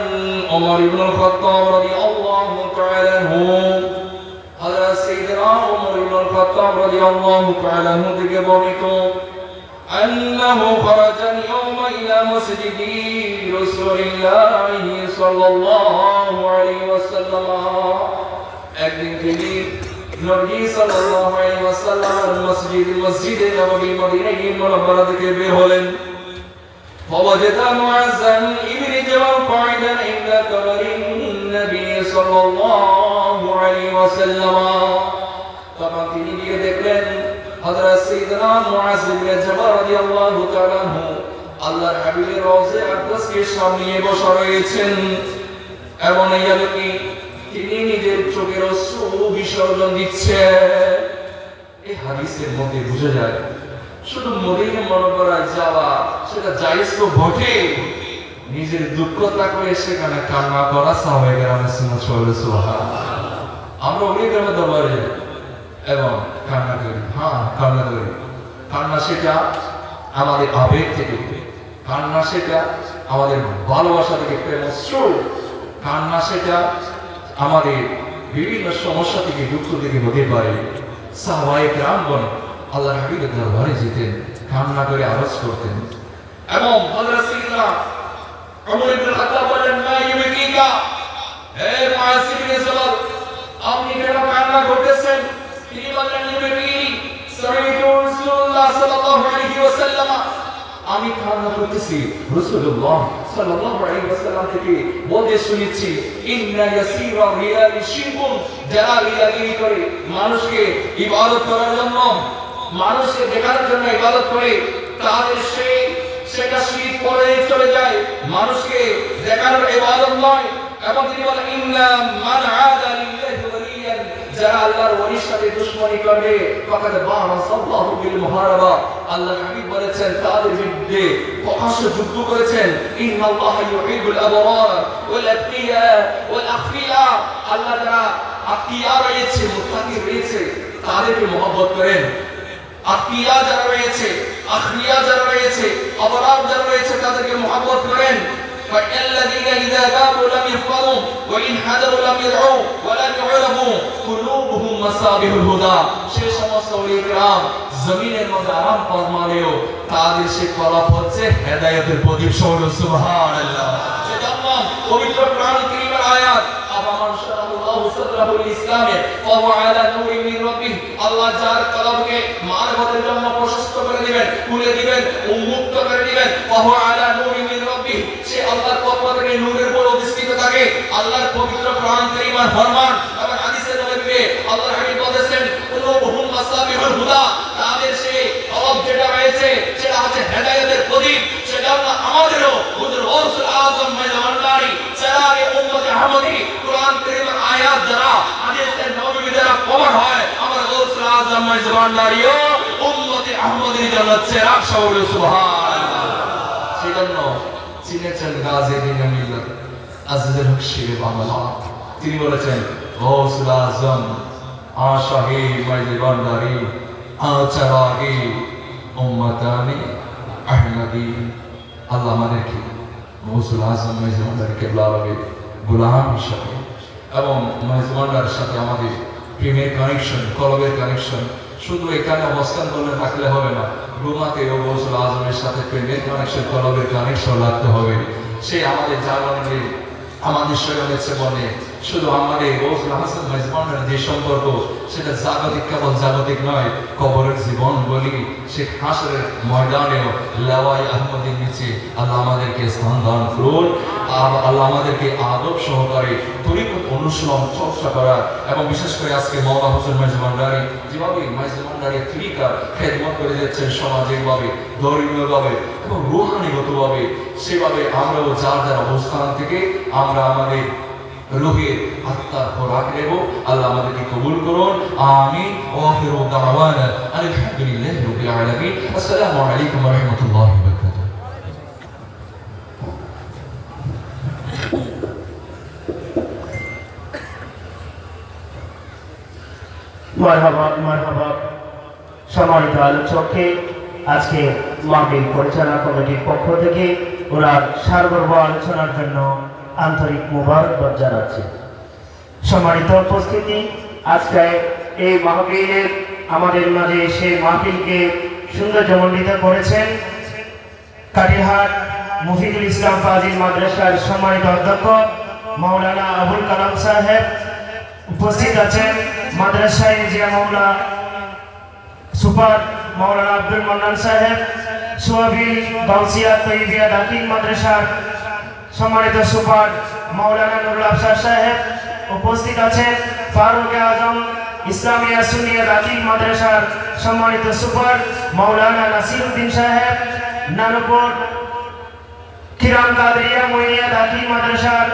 عمر بن الخطاب رضي الله تعالى عنه هذا سيدنا عمر بن الخطاب رضي الله تعالى عنه থেকে বর্ণিত أنه خرج اليوم إلى مسجد رسول الله صلى الله عليه وسلم, একদিন তিনি নবী সাল্লাল্লাহু আলাইহি ওয়াসাল্লাম মসজিদে নববী মদিনায় মুনাওয়ারা থেকে বের হলেন। فوجد معاذا ابن جبل قاعدا عند قبر النبي صلى الله عليه وسلم, তখন তিনি গিয়ে দেখলেন হযরত সাইয়েদনা মুআজ ইবনে জাবাল রাদিয়াল্লাহু তাআলা আনহু আল্লাহর হাবিবের রওজা আকদাসকে সামনে বসা রয়েছেন। এবং এই আলোকে তিনি নিজের চোখের অশ্রু বিসর্জন দিচ্ছেন। এই হাদিসের মধ্যে বোঝা যায় শুধু মদিনা মুনাওয়ারায় যাওয়া সেটা জায়েজ তো বটে, নিজের দুঃখ থাকলে সেখানে কান্না করা সাহাবায়ে কেরামের সুন্নাত। সুবহানাল্লাহ। আমরা ওই গ্রামে দরবারে এবং কান্না করি, কান্না সেটা আমাদের আবেগ থেকে, কান্না সেটা আমাদের ভালোবাসা থেকে প্রেমশ্রু, কান্না সেটা আমাদের বিভিন্ন সমস্যা থেকে দুঃখ থেকে হতে পারে। সাহাবায়ে কেরামগণ আল্লাহর হাবিবের দরবারে যেতেন, কান্না করে আরজ করতেন। এবং হযরত সাইয়্যিদনা ওমর ইবনে খাত্তাব বলেন, মা ইউবিকা, হে মুআজ ইবনে জাবাল, আপনি কেন কান্না করতেছেন? তিনি বললেন, ইউবিকি সামি'তু রাসূলুল্লাহ সাল্লাল্লাহু আলাইহি ওয়াসাল্লাম, আমি কান্না করতেছি রাসূলুল্লাহ সাল্লাল্লাহু আলাইহি ওয়াসাল্লাম থেকে বলতে শুনেছি, ইন্না ইয়াসীরা রিয়ালি শিরকুন, যারা রিয়াগিরি করে মানুষকে ইবাদত করার জন্য, মানুষকে দেখানোর জন্য ইবাদত করে, তাদের সেটা শিরক পরে চলে যায়, মানুষকে দেখানোর ইবাদত নয়। এবং তিনি বলেন, ইন্না মান আদা লিল্লাহি ওয়ালিয়ান, যারা আল্লাহর ওলির সাথে দুশমনি করবে, ফাকাদ বারাসাল্লাহু বিল মুহারাবা, আল্লাহর হাবিব বলেছেন তাদের বিরুদ্ধে প্রকাশ্য যুদ্ধ করেছেন। ইন্নাল্লাহা ইউহিব্বুল আবরার ওয়াল আতকিয়া ওয়াল আখফিয়া, আল্লাহ যারা আতকিয়া রয়েছে, মুত্তাকি রয়েছে, তাদেরকে মহব্বত করেন। আতকিয়া যারা রয়েছে, আখফিয়া যারা রয়েছে, আবরার যারা রয়েছে, তাদেরকে মহব্বত করেন। فالذين إذا غابوا لم يحضروا وإن حضروا لم يدعوا ولم يعرفوا قلوبهم مصابيح الهدى, সেই সমস্ত ওলি کرام জমিনের মধ্যে আরাম ফরমালেও তাদের সে কলব হচ্ছে হেদায়েতের প্রদীপ। সুবহানাল্লাহ। সেজন্য পবিত্র কোরআন কারীমের আয়াত, আফামান শারাল্লাহু সাদরাহুল ইসলামে ফাহুয়া আলা নূরিন মিন রাব্বিহ, আল্লাহ যার কলবকে মানবতার জন্য প্রশস্ত করে দিবেন, খুলে দিবেন, উন্মুক্ত করে দিবেন। ফাহুয়া আলা নূরিন মিন রাব্বিহ, সে আল্লাহর পক্ষ থেকে নূরের উপর অধিষ্ঠিত থাকে। আল্লাহর পবিত্র কোরআন কারীমের ফরমান এবং হাদিসের মধ্যে আল্লাহর হাবিব বলেছেন, কুলুবুহুম মাসাবিহুল হুদা, তাদের সেই কলব যেটা রয়েছে সেটা হচ্ছে হেদায়েতের প্রদীপ। সেজন্য আমাদেরও হুজুর গৌসুল আযম মাইজবান্ডারী চেরাগে উম্মতে আহমদী কোরআন কারীমের আয়াত দ্বারা, হাদিসের নববী দ্বারা কভার হয়, আমরা গৌসুল আযম মাইজবান্ডারীও উম্মতে আহমদীর জন্য চেরাগ। সুবহানাল্লাহ। সেজন্য চিনেছেন গাজী দিন মিল্লাত আজিজুল হক শিরে বাংলা, তিনি বলেছেন, গৌসুল আযম আশাহে মাইজবান্ডারী আচারাগে উম্মতানি আহমদী, আল্লাহ আমাদেরকে গৌসুল আযম মাইজবান্ডারী কেবলাকে গোলাম হিসাবে এবং মাইজবান্ডারের সাথে আমাদের প্রেমের কানেকশন, কলবের কানেকশন শুধু এখানে অবস্থান করলে থাকলে হবে না, রুমাতেও গৌসুল আযমের সাথে প্রেমের কানেকশন, কলবের কানেকশন রাখতে হবে। সে আমাদের জাগরণে, আমাদের শরীরের জীবনে শুধু আমাদের গৌসুল হাসান মেজবানের যে সম্পর্ক, সেটা জাগতিক, কেবল জাগতিক নয়, কবরের জীবন বলি, সে হাসরের ময়দানেও লাওয়াই আহমদের নিচে আল্লাহ আমাদেরকে স্থান দান করুন। আল্লাহ আমাদেরকে আদব সহকারে তরিকত অনুশীলন চর্চা করা, এবং বিশেষ করে আজকে মাওলানা হোসেন মেজবান্ডারী যেভাবে মেজবান্ডারী তরিকা খেদমত করে যাচ্ছেন সামাজিকভাবে, ধর্মীয়ভাবে এবং রুহানিগতভাবে, সেভাবে আমরাও যার যার অবস্থান থেকে আমরা আমাদের রুহের আত্মার খোরাক নেব। আল্লাহ আমাদেরকে কবুল করুন। আমিন। ওয়া আখিরু দাওয়ানা আলহামদুলিল্লাহি রাব্বিল আলামিন। আসসালামু আলাইকুম ওয়া রাহমাতুল্লাহি ওয়া বারাকাতুহু। মারহাবা মারহাবা। সম্মানিত আলোচককে আজকে মাহফিল পরিচালনা কমিটির পক্ষ থেকে ওনার সারগর্ভ আলোচনার জন্য আন্তরিক মোবারকবাদ জানাচ্ছি। সম্মানিত উপস্থিতি, আজকে এই মাহফিলের আমাদের মাঝে সেই মাহফিলকে সৌন্দর্যমণ্ডিত করেছেন কাটিহাট মুফিদুল ইসলাম ফাজিল মাদ্রাসার সম্মানিত অধ্যক্ষ মাওলানা আবুল কালাম সাহেব। উপস্থিত আছেন মাদ্রাসায় জিয়া মাওলা সুপার মাওলানা আব্দুল মান্নান সাহেব, সোয়াবি গাউসিয়া তৈবিয়া দাখিল মাদ্রাসার সম্মানিত সুপার মাওলানা নুরুল আফসার সাহেব। উপস্থিত আছেন ফারুক আজম ইসলামিয়া সুন্নিয়া দাখিল মাদ্রাসার সম্মানিত সুপার মাওলানা নাসিরউদ্দিন সাহেব। নানুপুর কিরাম কাদরিয়া মুইনিয়া দাখিল মাদ্রাসার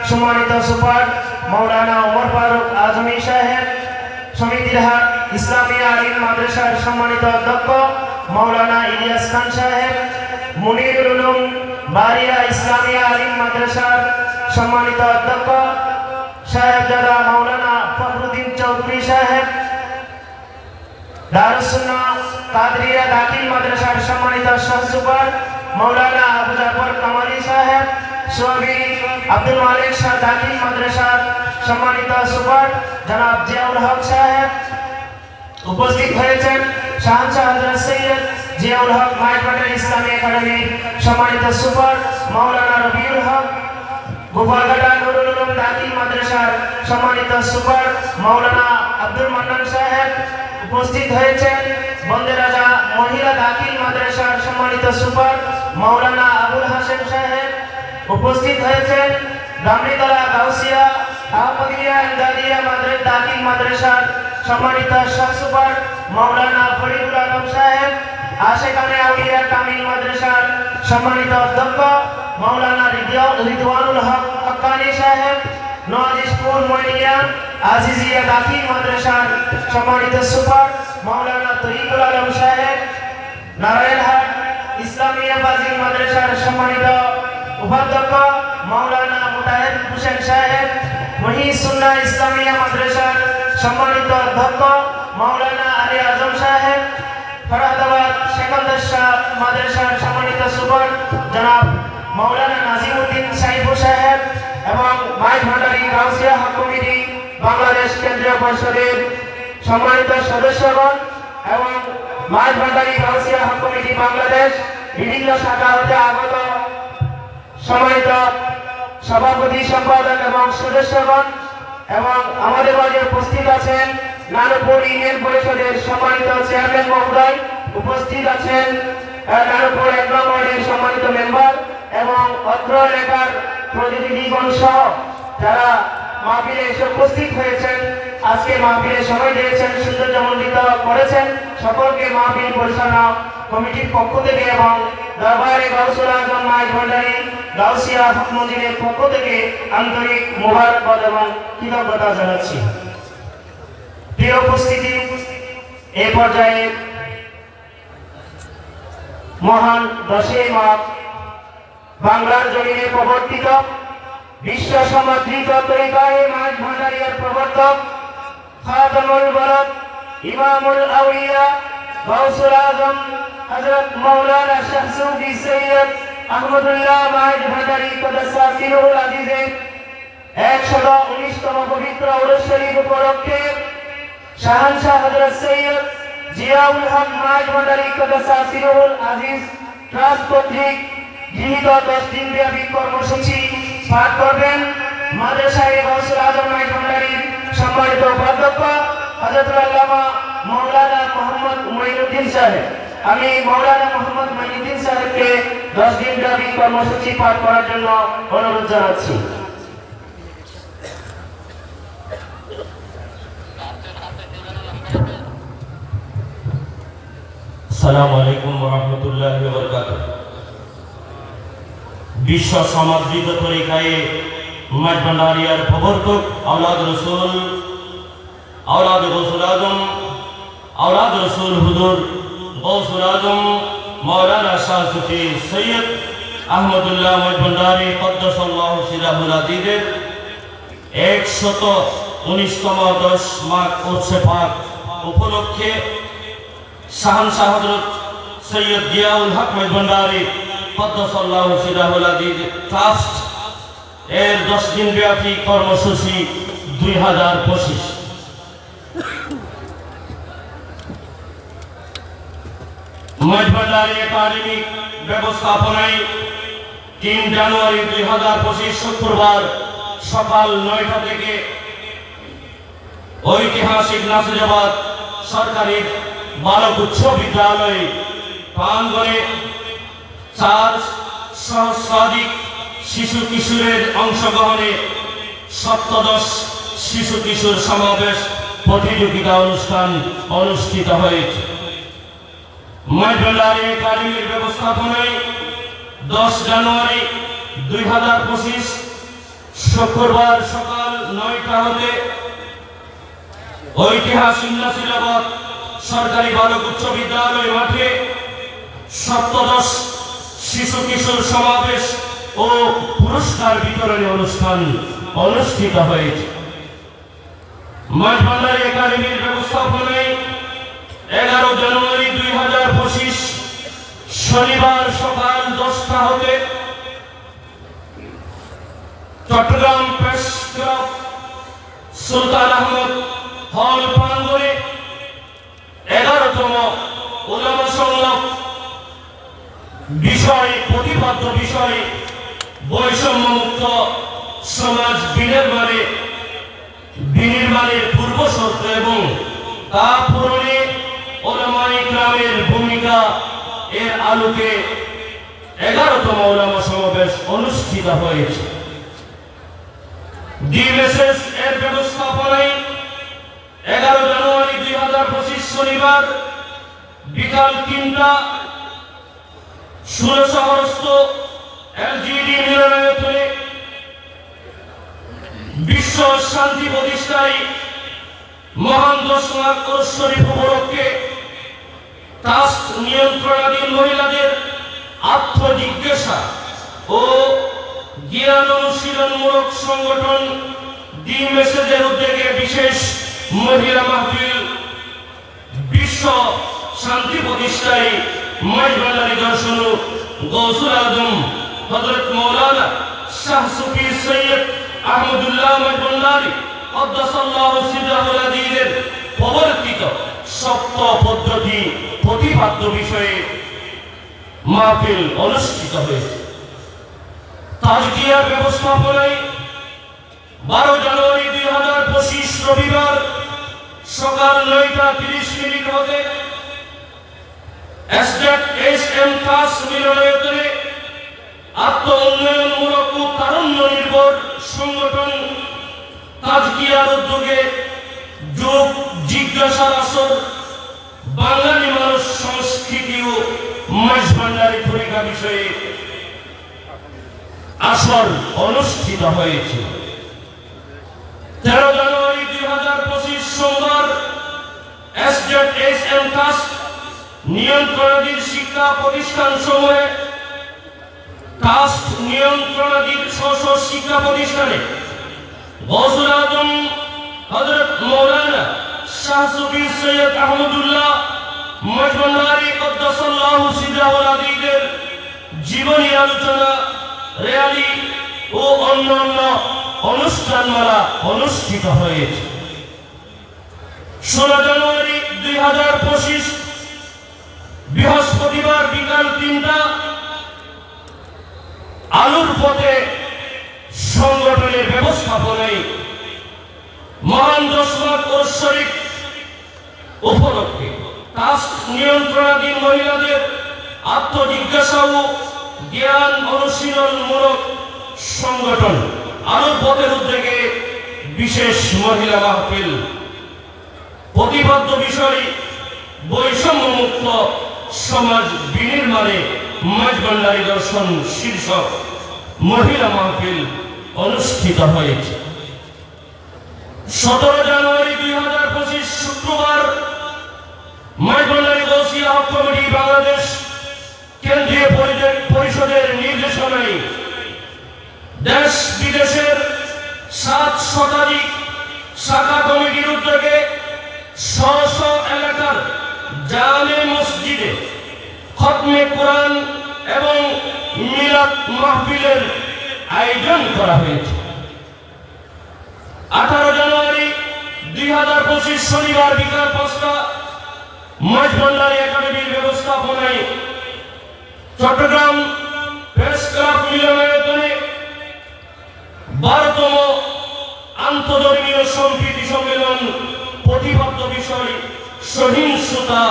সম্মানিত সুপার মাওলানা ওমর ফারুক আজমি সাহেব। সমিতিরহাট ইসলামিয়া আলিম মাদ্রাসার সম্মানিত অধ্যক্ষ মাওলানা ইলিয়াস খান সাহেব। মুনিরুল উলুম বারিয়া ইসলামিয়া আলিম মাদ্রাসার সম্মানিত অধ্যক্ষ সাহেবজাদা মাওলানা ফখরুদ্দিন চৌধুরী সাহেব। দারুস সুন্নাহ কাদরিয়া দাখিল মাদ্রাসার সম্মানিত সহ সুপার मौलाना अबू जाफर कमाली साहेब सोबी আব্দুল মালিক শাহ দাখিল মাদ্রাসার সম্মানিত সুপার জনাব জিয়াউল হক সাহেব উপস্থিত হয়েছেন। শাহজাহান হযরত সৈয়দ জিয়াউল হক মাইটবাটার ইসলামী একাডেমির সম্মানিত সুপার মাওলানা রবিউল হক, গোপালঘাটা নুরুল উলুম দাখিল মাদ্রাসার সম্মানিত সুপার মাওলানা আব্দুল মান্নান সাহেব উপস্থিত হয়েছেন। বন্দে রাজা মহিলা দাখিল মাদ্রাসার সম্মানিত সুপার মাওলানা আবুল হাসেম সাহেব উপস্থিত হয়েছেন। গামড়িতলা গাউসিয়া আহমদিয়া ইমদাদিয়া মাদ্রাসা দাখিল মাদ্রাসার সম্মানিত সহ সুপার মাওলানা ফরিদুল আলম সাহেব। আশেকানে আউলিয়া কামিল মাদ্রাসার সম্মানিত অধ্যক্ষ মাওলানা রিদওয়ানুল হক হক্কানি সাহেব। নওয়াজিশপুর মইনিয়া আজিজিয়া দাখিল মাদ্রাসার সম্মানিত সুপার মাওলানা তরিকুল আলম সাহেব। নারায়ণহাট ইসলামিয়া বাজিল মাদ্রাসার সম্মানিত উপাধ্যক্ষ মাওলানা মুতাহিদ হোসেন সাহেব। মহিসুন্নাহ ইসলামিয়া মাদ্রাসার সম্মানিত অধ্যক্ষ মাওলানা আলী আজম সাহেব। ফরহাদাবাদ সেকান্দার শাহ মাদ্রাসার সম্মানিত সুপার জনাব মাওলানা নাজিমউদ্দিন সাইফু সাহেব এবং mic Bhandari Gausia hoc committee Bangladesh কেন্দ্রীয় পরিষদের সম্মানিত সদস্যগণ এবং mic Bhandari Gausia hoc committee Bangladesh বিভিন্ন শাখা হতে আগত সম্মানিত সভাপতি সম্পাদক এবং সদস্যগণ এবং আমাদের মাঝে উপস্থিত আছেন নানুপুর ইউনিয়ন পরিষদের সম্মানিত চেয়ারম্যান মহোদয়, উপস্থিত আছেন নানুপুর ১ নং ওয়ার্ডের সম্মানিত মেম্বার এবং অত্র এলাকার প্রতিনিধিগণ সহ যারা মাহফিলে এসে উপস্থিত হয়েছেন, আজকে মাহফিলে সময় দিয়েছেন, সৌন্দর্যমণ্ডিত করেছেন, সকলকে মাহফিল পরিচালনা কমিটির পক্ষ থেকে এবং দরবারে গাউসুল আজম মাইজ ভান্ডারী গাউসিয়া হক মঞ্জিলের পক্ষ থেকে আন্তরিক মোবারকবাদ এবং কৃতজ্ঞতা জানাচ্ছি। প্রিয় উপস্থিতি, এ পর্যায়ে মহান 10ই মার্চ বাংলার জমিনে প্রবর্তিত বিশ্ব সমাদৃত তরিকায়ে মাইজ ভান্ডারিয়ার প্রবর্তক খাতামুল বলদ ইমামুল আউলিয়া গাউসুল আজম হযরত মাওলানা শাহ সুফি সৈয়দ আহমদুল্লাহ মাইজ ভান্ডারী কদ্দাসা সিরুল আজিজের 119তম পবিত্র উরুস শরীফ উপলক্ষে শাহানশাহ হযরত সৈয়দ জিয়াউল হক মাইজ ভান্ডারী কদ্দাসা সিরুল আজিজ ট্রাস্ট কর্তৃক গৃহীত 10 দিনব্যাপী কর্মসূচি পাঠ করবেন মাদ্রাসায়ে গাউসুল আজম মাইজ ভান্ডারীর সম্মানিত উপাধ্যক্ষ হযরত আল্লামা মাওলানা মোহাম্মদ মঈনুদ্দিন সাহেব। আমি মাওলানা মোহাম্মদ মঈনুদ্দিন সাহেবকে 10 দিনব্যাপী কর্মসূচি পাঠ করার জন্য অনুরোধ জানাচ্ছি। আসসালামু আলাইকুম ওয়া রাহমাতুল্লাহি ওয়া বারাকাতুহু। বিশ্ব সমাদৃত তরিকায়ে মাইজ ভান্ডারিয়ার প্রবর্তক আওলাদ রাসূল আওলাদ গাউসুল আজম আওলাদ রাসূল হুজুর গাউসুল আজম মাওলানা শাহ সুফি সৈয়দ আহমদুল্লাহ মাইজ ভান্ডারী কদ্দাসাল্লাহু সিরাহুল আজিজের 119তম 10 মাঘ উরসে পাক উপলক্ষে শাহানশাহ হযরত সৈয়দ জিয়াউল হক মাইজ ভান্ডারী কদ্দাসাল্লাহু সিরাহুল আজিজ ট্রাস্ট এর 10 দিন ব্যাপী কর্মসূচি 2025। মাইজ ভান্ডারী একাডেমিক ব্যবস্থাপনায় 3 জানুয়ারি 2025 শুক্রবার সকাল 9টা থেকে ঐতিহাসিক নাসিরাবাদ সরকারি বালক উচ্চ বিদ্যালয় প্রাঙ্গণে 4 সহস্রাধিক শিশু কিশোরের অংশগ্রহণে সপ্তদশ শিশু কিশোর সমাবেশ প্রতিযোগিতা অনুষ্ঠান অনুষ্ঠিত হয়েছে। মাইজ ভান্ডারী একাডেমির ব্যবস্থাপনায় 10 জানুয়ারি 2025 শুক্রবার সকাল 9টা হতে ঐতিহাসিক নাসিরাবাদ সরকারি বালক উচ্চ বিদ্যালয় মাঠে সপ্তদশ শিশু কিশোর সমাবেশ ও পুরস্কার বিতরণী অনুষ্ঠান অনুষ্ঠিত হয়েছে। মাইজ ভান্ডারী একাডেমির ব্যবস্থাপনায় 11 জানুয়ারি 2025 শনিবার সকাল চট্টগ্রাম প্রেস ক্লাব সুলতান আহমদ হল প্রাঙ্গণে 11তম উলামা সংলাপ বিষয় প্রতিপাদ্য বিষয় বৈষম্যমুক্ত সমাজ বিনির্মাণের পূর্ব শর্ত এবং তা পূরণে উলামায়ে কেরামের ভূমিকা এর আলোকে 11তম উলামা সমাবেশ অনুষ্ঠিত হয়েছে। ডিএমএসএস এর ব্যবস্থাপনায় 11 জানুয়ারি 2025 শনিবার বিকাল 3টা সুরশহরস্থ এলজিডি মিলনায়তনে বিশ্ব শান্তি প্রতিষ্ঠায় মহান 10 লাখ ওরস শরীফ উপলক্ষে ট্রাস্ট নিয়ন্ত্রণাধীন মহিলাদের আত্মজিজ্ঞাসা ও জ্ঞান অনুশীলনমূলক সংগঠন ডিএমএসএস উদ্যোগে বিশেষ মহিলা মাহফিল বিশ্ব শান্তি প্রতিষ্ঠায় মাইজভান্ডারী দর্শন গৌসুল আজম হযরত মাওলানা শাহ সুফি সৈয়দ আহমদুল্লাহ মাইজভান্ডারী কদ্দাসাল্লাহু সিররাহুল আযীজের প্রবর্তিত সপ্ত পদ্ধতি প্রতিপাদ্য বিষয়ে মাহফিল অনুষ্ঠিত হয়েছে। তাজকিয়ার ব্যবস্থাপনায় 12 জানুয়ারি 2025 রবিবার সকাল 9:30 হতে এসএম কাস মিলনায়তনে আত্ম উন্নয়নমূলক ও তারুণ্য নির্ভর সংগঠন তাজকিয়ার উদ্যোগে যোগ জিজ্ঞাসার আসর বাঙালি মানুষ সংস্কৃতি ও মাইজভান্ডারী তরিকা বিষয়ে আসর অনুষ্ঠিত হয়েছে। 13 জানুয়ারি 2025 সোমবার এসএম কাস নিয়ন্ত্রণাধীন শিক্ষা প্রতিষ্ঠান সমূহে কাস্ট নিয়ন্ত্রণাধীন স্ব শিক্ষা প্রতিষ্ঠানে গৌসুল আজম হযরত মাওলানা শাহ সুফি সৈয়দ আহমদুল্লাহ মাইজভান্ডারী কদ্দাসাল্লাহু সিররাহুল আযীজের জীবনী আলোচনা র্যালি ও অন্যান্য অনুষ্ঠানমালা অনুষ্ঠিত হয়েছে। 16 জানুয়ারি 2025 বৃহস্পতিবার বিকাল 3টা আলুর পথে সংগঠনের ব্যবস্থাপনায় মহান 10 লাখ ওরস শরীফ উপলক্ষে ট্রাস্ট নিয়ন্ত্রণাধীন মহিলাদের আত্মজিজ্ঞাসা ও জ্ঞান অনুশীলনমূলক সংগঠন আলুর পথের উদ্যোগে বিশেষ মহিলা মাহফিল প্রতিপাদ্য বিষয় বৈষম্যমুক্ত সমাজ বিনির্মাণে মাইজভান্ডারী দর্শন শীর্ষক মহিলা মাহফিল অনুষ্ঠিত হয়েছে। 17 জানুয়ারি 2025 শুক্রবার মাইজভান্ডারী গৌসিয়া হক কমিটি বাংলাদেশ কেন্দ্রীয় পরিষদের নির্দেশনায় দেশ বিদেশের 7 শতাধিক শাখা কমিটির উদ্যোগে স্ব এলাকার জামে মসজিদে খতমে কোরআন এবং মিলাদ মাহফিলের আয়োজন করা হয়েছে। 18 জানুয়ারি 2025 শনিবার বিকাল 5টা মাইজভান্ডারী একাডেমির ব্যবস্থাপনায় চট্টগ্রাম প্রেস ক্লাব মিলনায়তনে 12তম আন্তঃধর্মীয় সম্প্রীতি সম্মেলন প্রতিপাদ্য বিষয় সহিংসতা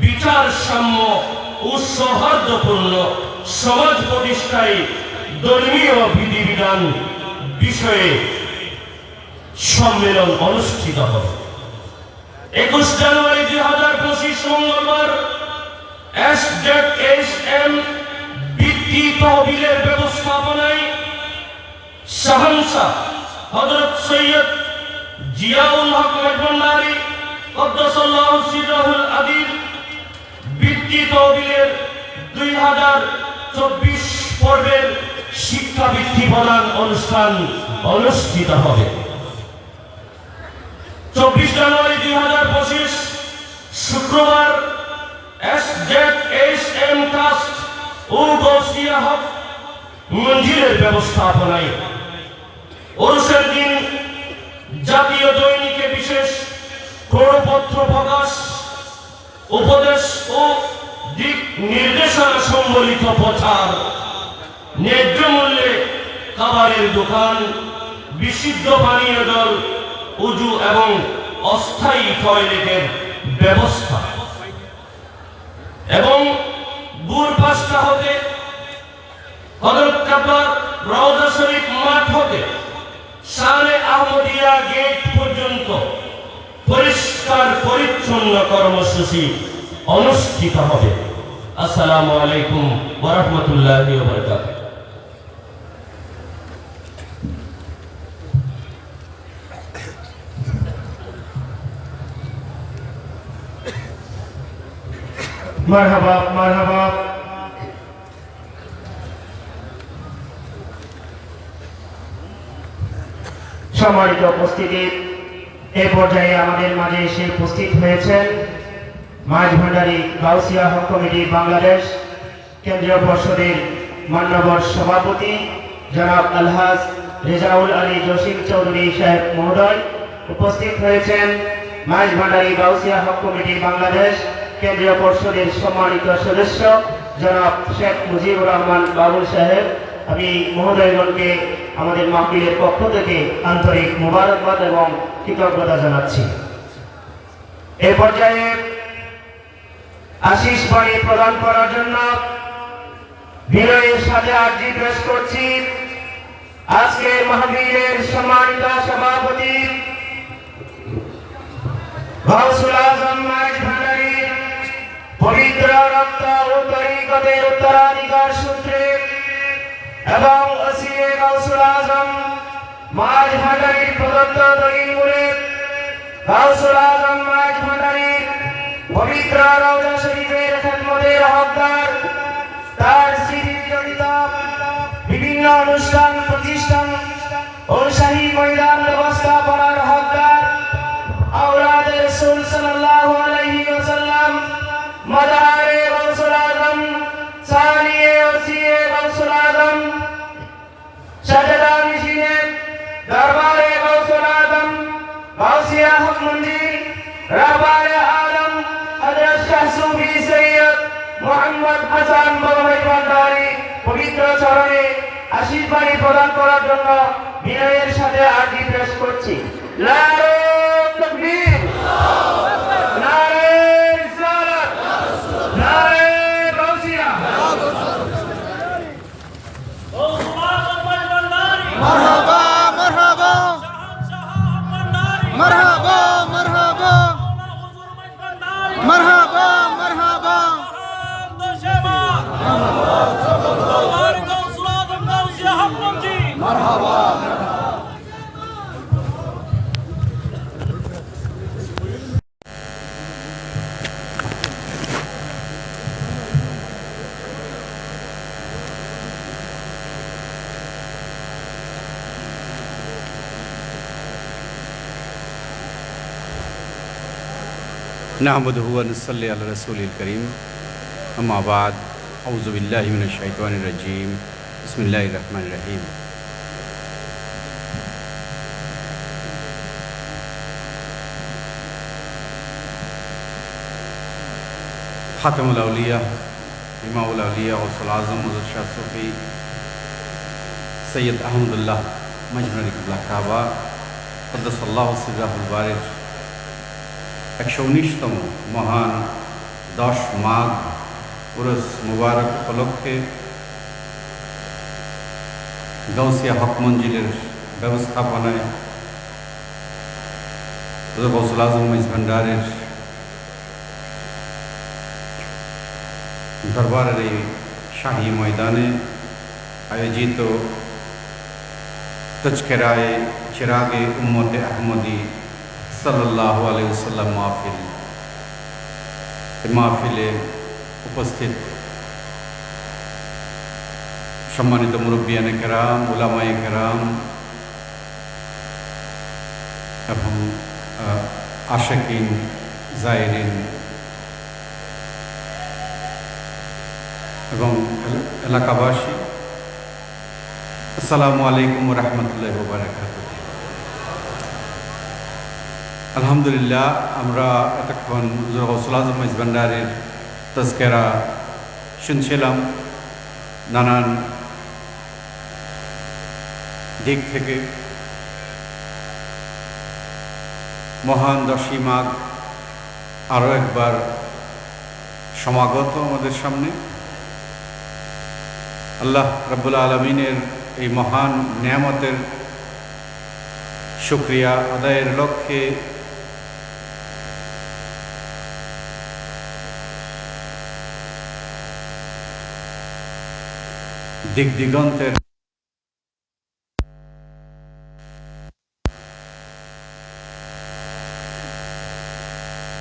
বিচার সাম্য ও সৌহার্দ্যপূর্ণ সমাজ প্রতিষ্ঠায় ধর্মীয় বিধিবিধান বিষয়ে সম্মেলন অনুষ্ঠিত হবে। 21 জানুয়ারি 2025 মঙ্গলবার এসএম বৃত্তি তহবিলের ব্যবস্থাপনায় শাহানশাহ হযরত সৈয়দ জিয়াউল হক মাইজভান্ডারী কদ্দাসাল্লাহু সিররাহুল আযীজ বৃত্তি তহবিলের 2024 পর্বের শিক্ষাবৃত্তি প্রদান অনুষ্ঠান অনুষ্ঠিত হবে। 24 জানুয়ারি 2025 শুক্রবার এসএম ট্রাস্ট ও গৌসিয়া হক মঞ্জিলের ব্যবস্থাপনায় ওরসের দিন জাতীয় দৈনিকে বিশেষ প্রপত্র প্রকাশ, উপদেশ ও দিক নির্দেশনা সম্বলিত প্রচার, ন্যায্য মূল্যে খাবারের দোকান, বিশুদ্ধ পানীয় জল, উজু এবং অস্থায়ী টয়লেটের ব্যবস্থা এবং ভোর 5টা হতে হযরত কাবার রওজা শরীফ মাঠ হতে শানে আহমদিয়া গেট পর্যন্ত পরিষ্কার পরিচ্ছন্ন কর্মসূচি অনুষ্ঠিত হবে। আসসালামু আলাইকুম ওয়া রাহমাতুল্লাহি ওয়া বারাকাতুহু। মারহাবা মারহাবা। সম্মানিত উপস্থিতি, এই পর্যায়ে আমাদের মাঝে এসে উপস্থিত হয়েছেন মাঝ ভান্ডারী গাউসিয়া হক কমিটি বাংলাদেশ কেন্দ্রীয় পর্ষদের মান্যবর সভাপতি জনাব আলহাজ রেজাউল আলী জসিম চৌধুরী সাহেব মহোদয়। উপস্থিত হয়েছেন মাঝ ভান্ডারী গাউসিয়া হক কমিটি বাংলাদেশ কেন্দ্রীয় পর্ষদের সম্মানিত সদস্য জনাব শেখ মুজিবুর রহমান বাবুল সাহেব। আমি মহোদয়গণকে আমাদের মাহফিলের পক্ষ থেকে আন্তরিক মোবারকবাদ এবং কৃতজ্ঞতা জানাচ্ছি। এই পর্যায়ে আশীষ বাণী প্রদান করার জন্য বিনয়ের সাথে আর্জি পেশ করছি আজকে মাহফিলের সম্মানিত সভাপতি গাউসুল আজম মাইজ ভান্ডারী পবিত্র রক্ত ও তরিকতের উত্তরাধিকার সূত্রে এবং ওসিয়ে গাউসুল আজম মাইজ ভান্ডারীর প্রদত্ত দলিল মূলে গাউসুল আজম মাইজ ভান্ডারীর পবিত্র রওজা শরীফের খেদমতের হকদার, তার স্মৃতি জড়িত বিভিন্ন অনুষ্ঠান প্রতিষ্ঠান ও শাহী ময়দান ব্যবস্থাপনার হকদার আওলাদে রাসূল সাল্লাল্লাহু আলাইহি ওয়াসাল্লাম মাদারে গাউসুল আজম সানিয়ে ওসিয়ে গাউসুল আজম সাজদা নিশিনে দরবারে গাউসুল আজম গাউসিয়া হক মঞ্জিল রাহবারে আলম হযরত শাহ সুফি সৈয়দ মুহাম্মদ হাসান বাবাই ভান্ডারী পবিত্র চরণে আশীষ বাণী প্রদান করার জন্য বিনয়ের সাথে আর্জি পেশ করছি। নারে তাকবীর, নারে রিসালাত, নারে গাউসিয়া। مرحبا مرحبا مرحبا مرحبا مرحبا مرحبا नहमदुहु व नसल्ली अला रसूलिल करीम अम्मा बाद औज़ु बिल्लाहि मिनश शैतानिर रजीम बिस्मिल्लाहिर रहमानिर रहीम। खातमुल औलिया इमामुल औलिया गौसुल आज़म हज़रत शाह सूफ़ी सैयद अहमदुल्लाह मजनूरी क़िबला काबा क़द्दसल्लाहु सिर्रहुल बारिज़ 119তম মহান 10 মাঘ উরস মুবারক উপলক্ষে গাউসিয়া হক মঞ্জিলের ব্যবস্থাপনায় গাউসুল আজম মাইজ ভান্ডারের দরবারের এই শাহী ময়দানে আয়োজিত তজকিরায়ে চিরাগে উম্মতে আহমদী সাল্লাল্লাহু আলাইহি ওয়াসাল্লাম মাহফিলে উপস্থিত সম্মানিত মুরব্বিয়ানে কেরাম, উলামায়ে কেরাম এবং আশিকিন, জায়েরিন এবং এলাকাবাসী আসসালামু আলাইকুম রহমতুল্লাহ বারাকাতুহু। আলহামদুলিল্লাহ, আমরা এতক্ষণ হুজুর গৌসুল আজম মঈজ ভান্ডারীর তাজকিরা শুনছিলাম। নানান দিক থেকে মহান 10ই মাঘ আরও একবার সমাগত আমাদের সামনে। আল্লাহ রাব্বুল আলামিনের এই মহান নেয়ামতের শুকরিয়া আদায়ের লক্ষ্যে দিক দিগন্তের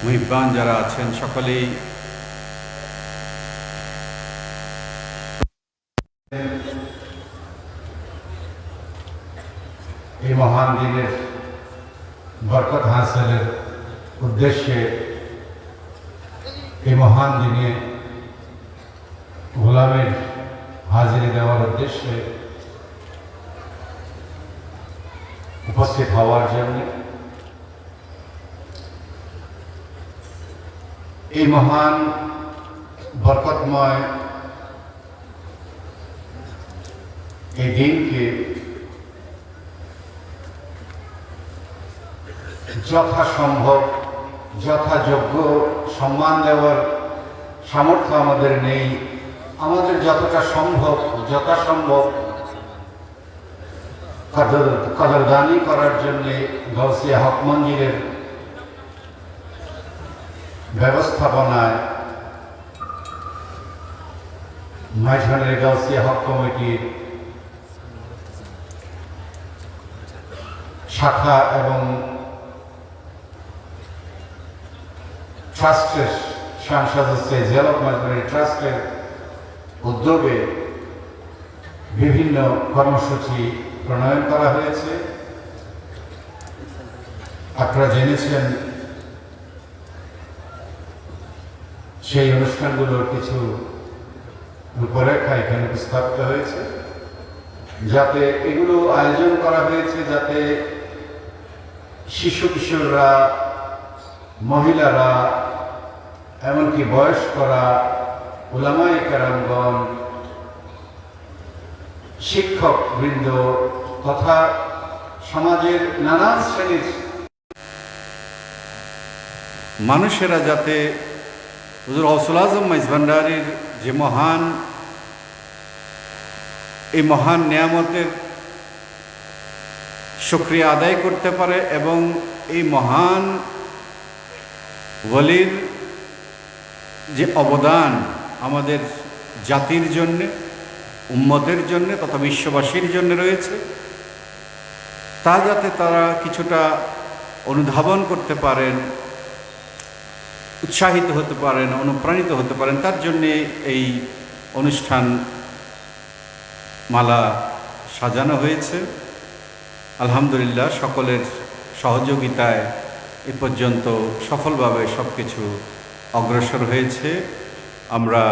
মুহিব্বান যারা আছেন সকলেই এই মহান দিনের বরকত হাসিলের উদ্দেশ্যে এই মহান দিনে গোলামের হাজিরি দেওয়ার উদ্দেশ্যে উপস্থিত হওয়ার জন্য এই মহান বরকতময় এই দিনকে যথাসম্ভব যথাযোগ্য সম্মান দেওয়ার সামর্থ্য আমাদের নেই। আমাদের যতটা সম্ভব যথাসম্ভব কদরদানি করার জন্যে গাউসিয়া হক মঞ্জিলের ব্যবস্থাপনায় মাইঝনের গাউসিয়া হক কমিটির শাখা এবং ট্রাস্টের সাংসদ জেলা মাইঝনের ট্রাস্টের উদ্যোগে বিভিন্ন কর্মসূচি প্রণয়ন করা হয়েছে। আপনারা জেনেছেন সেই অনুষ্ঠানগুলোর কিছু রূপরেখা এখানে উপস্থাপিত হয়েছে, যাতে এগুলো আয়োজন করা হয়েছে যাতে শিশু কিশোররা, মহিলারা, এমনকি বয়স্করা, উলামায়ে কেরামগণ, শিক্ষক বৃন্দ তথা সমাজের নানান শ্রেণীর মানুষেরা যাতে হুজুর গৌসুল আজম মঈজ ভান্ডারীর যে এই মহান নেয়ামতের শুকরিয়া আদায় করতে পারে এবং এই মহান ওয়ালির যে অবদান আমাদের জাতির জন্যে, উম্মতের জন্যে তথা বিশ্ববাসীর জন্য রয়েছে, তা যাতে তারা কিছুটা অনুধাবন করতে পারেন, উৎসাহিত হতে পারেন, অনুপ্রাণিত হতে পারেন, তার জন্যে এই অনুষ্ঠান মালা সাজানো হয়েছে। আলহামদুলিল্লাহ, সকলের সহযোগিতায় এ পর্যন্ত সফলভাবে সব কিছু অগ্রসর হয়েছে। আমরা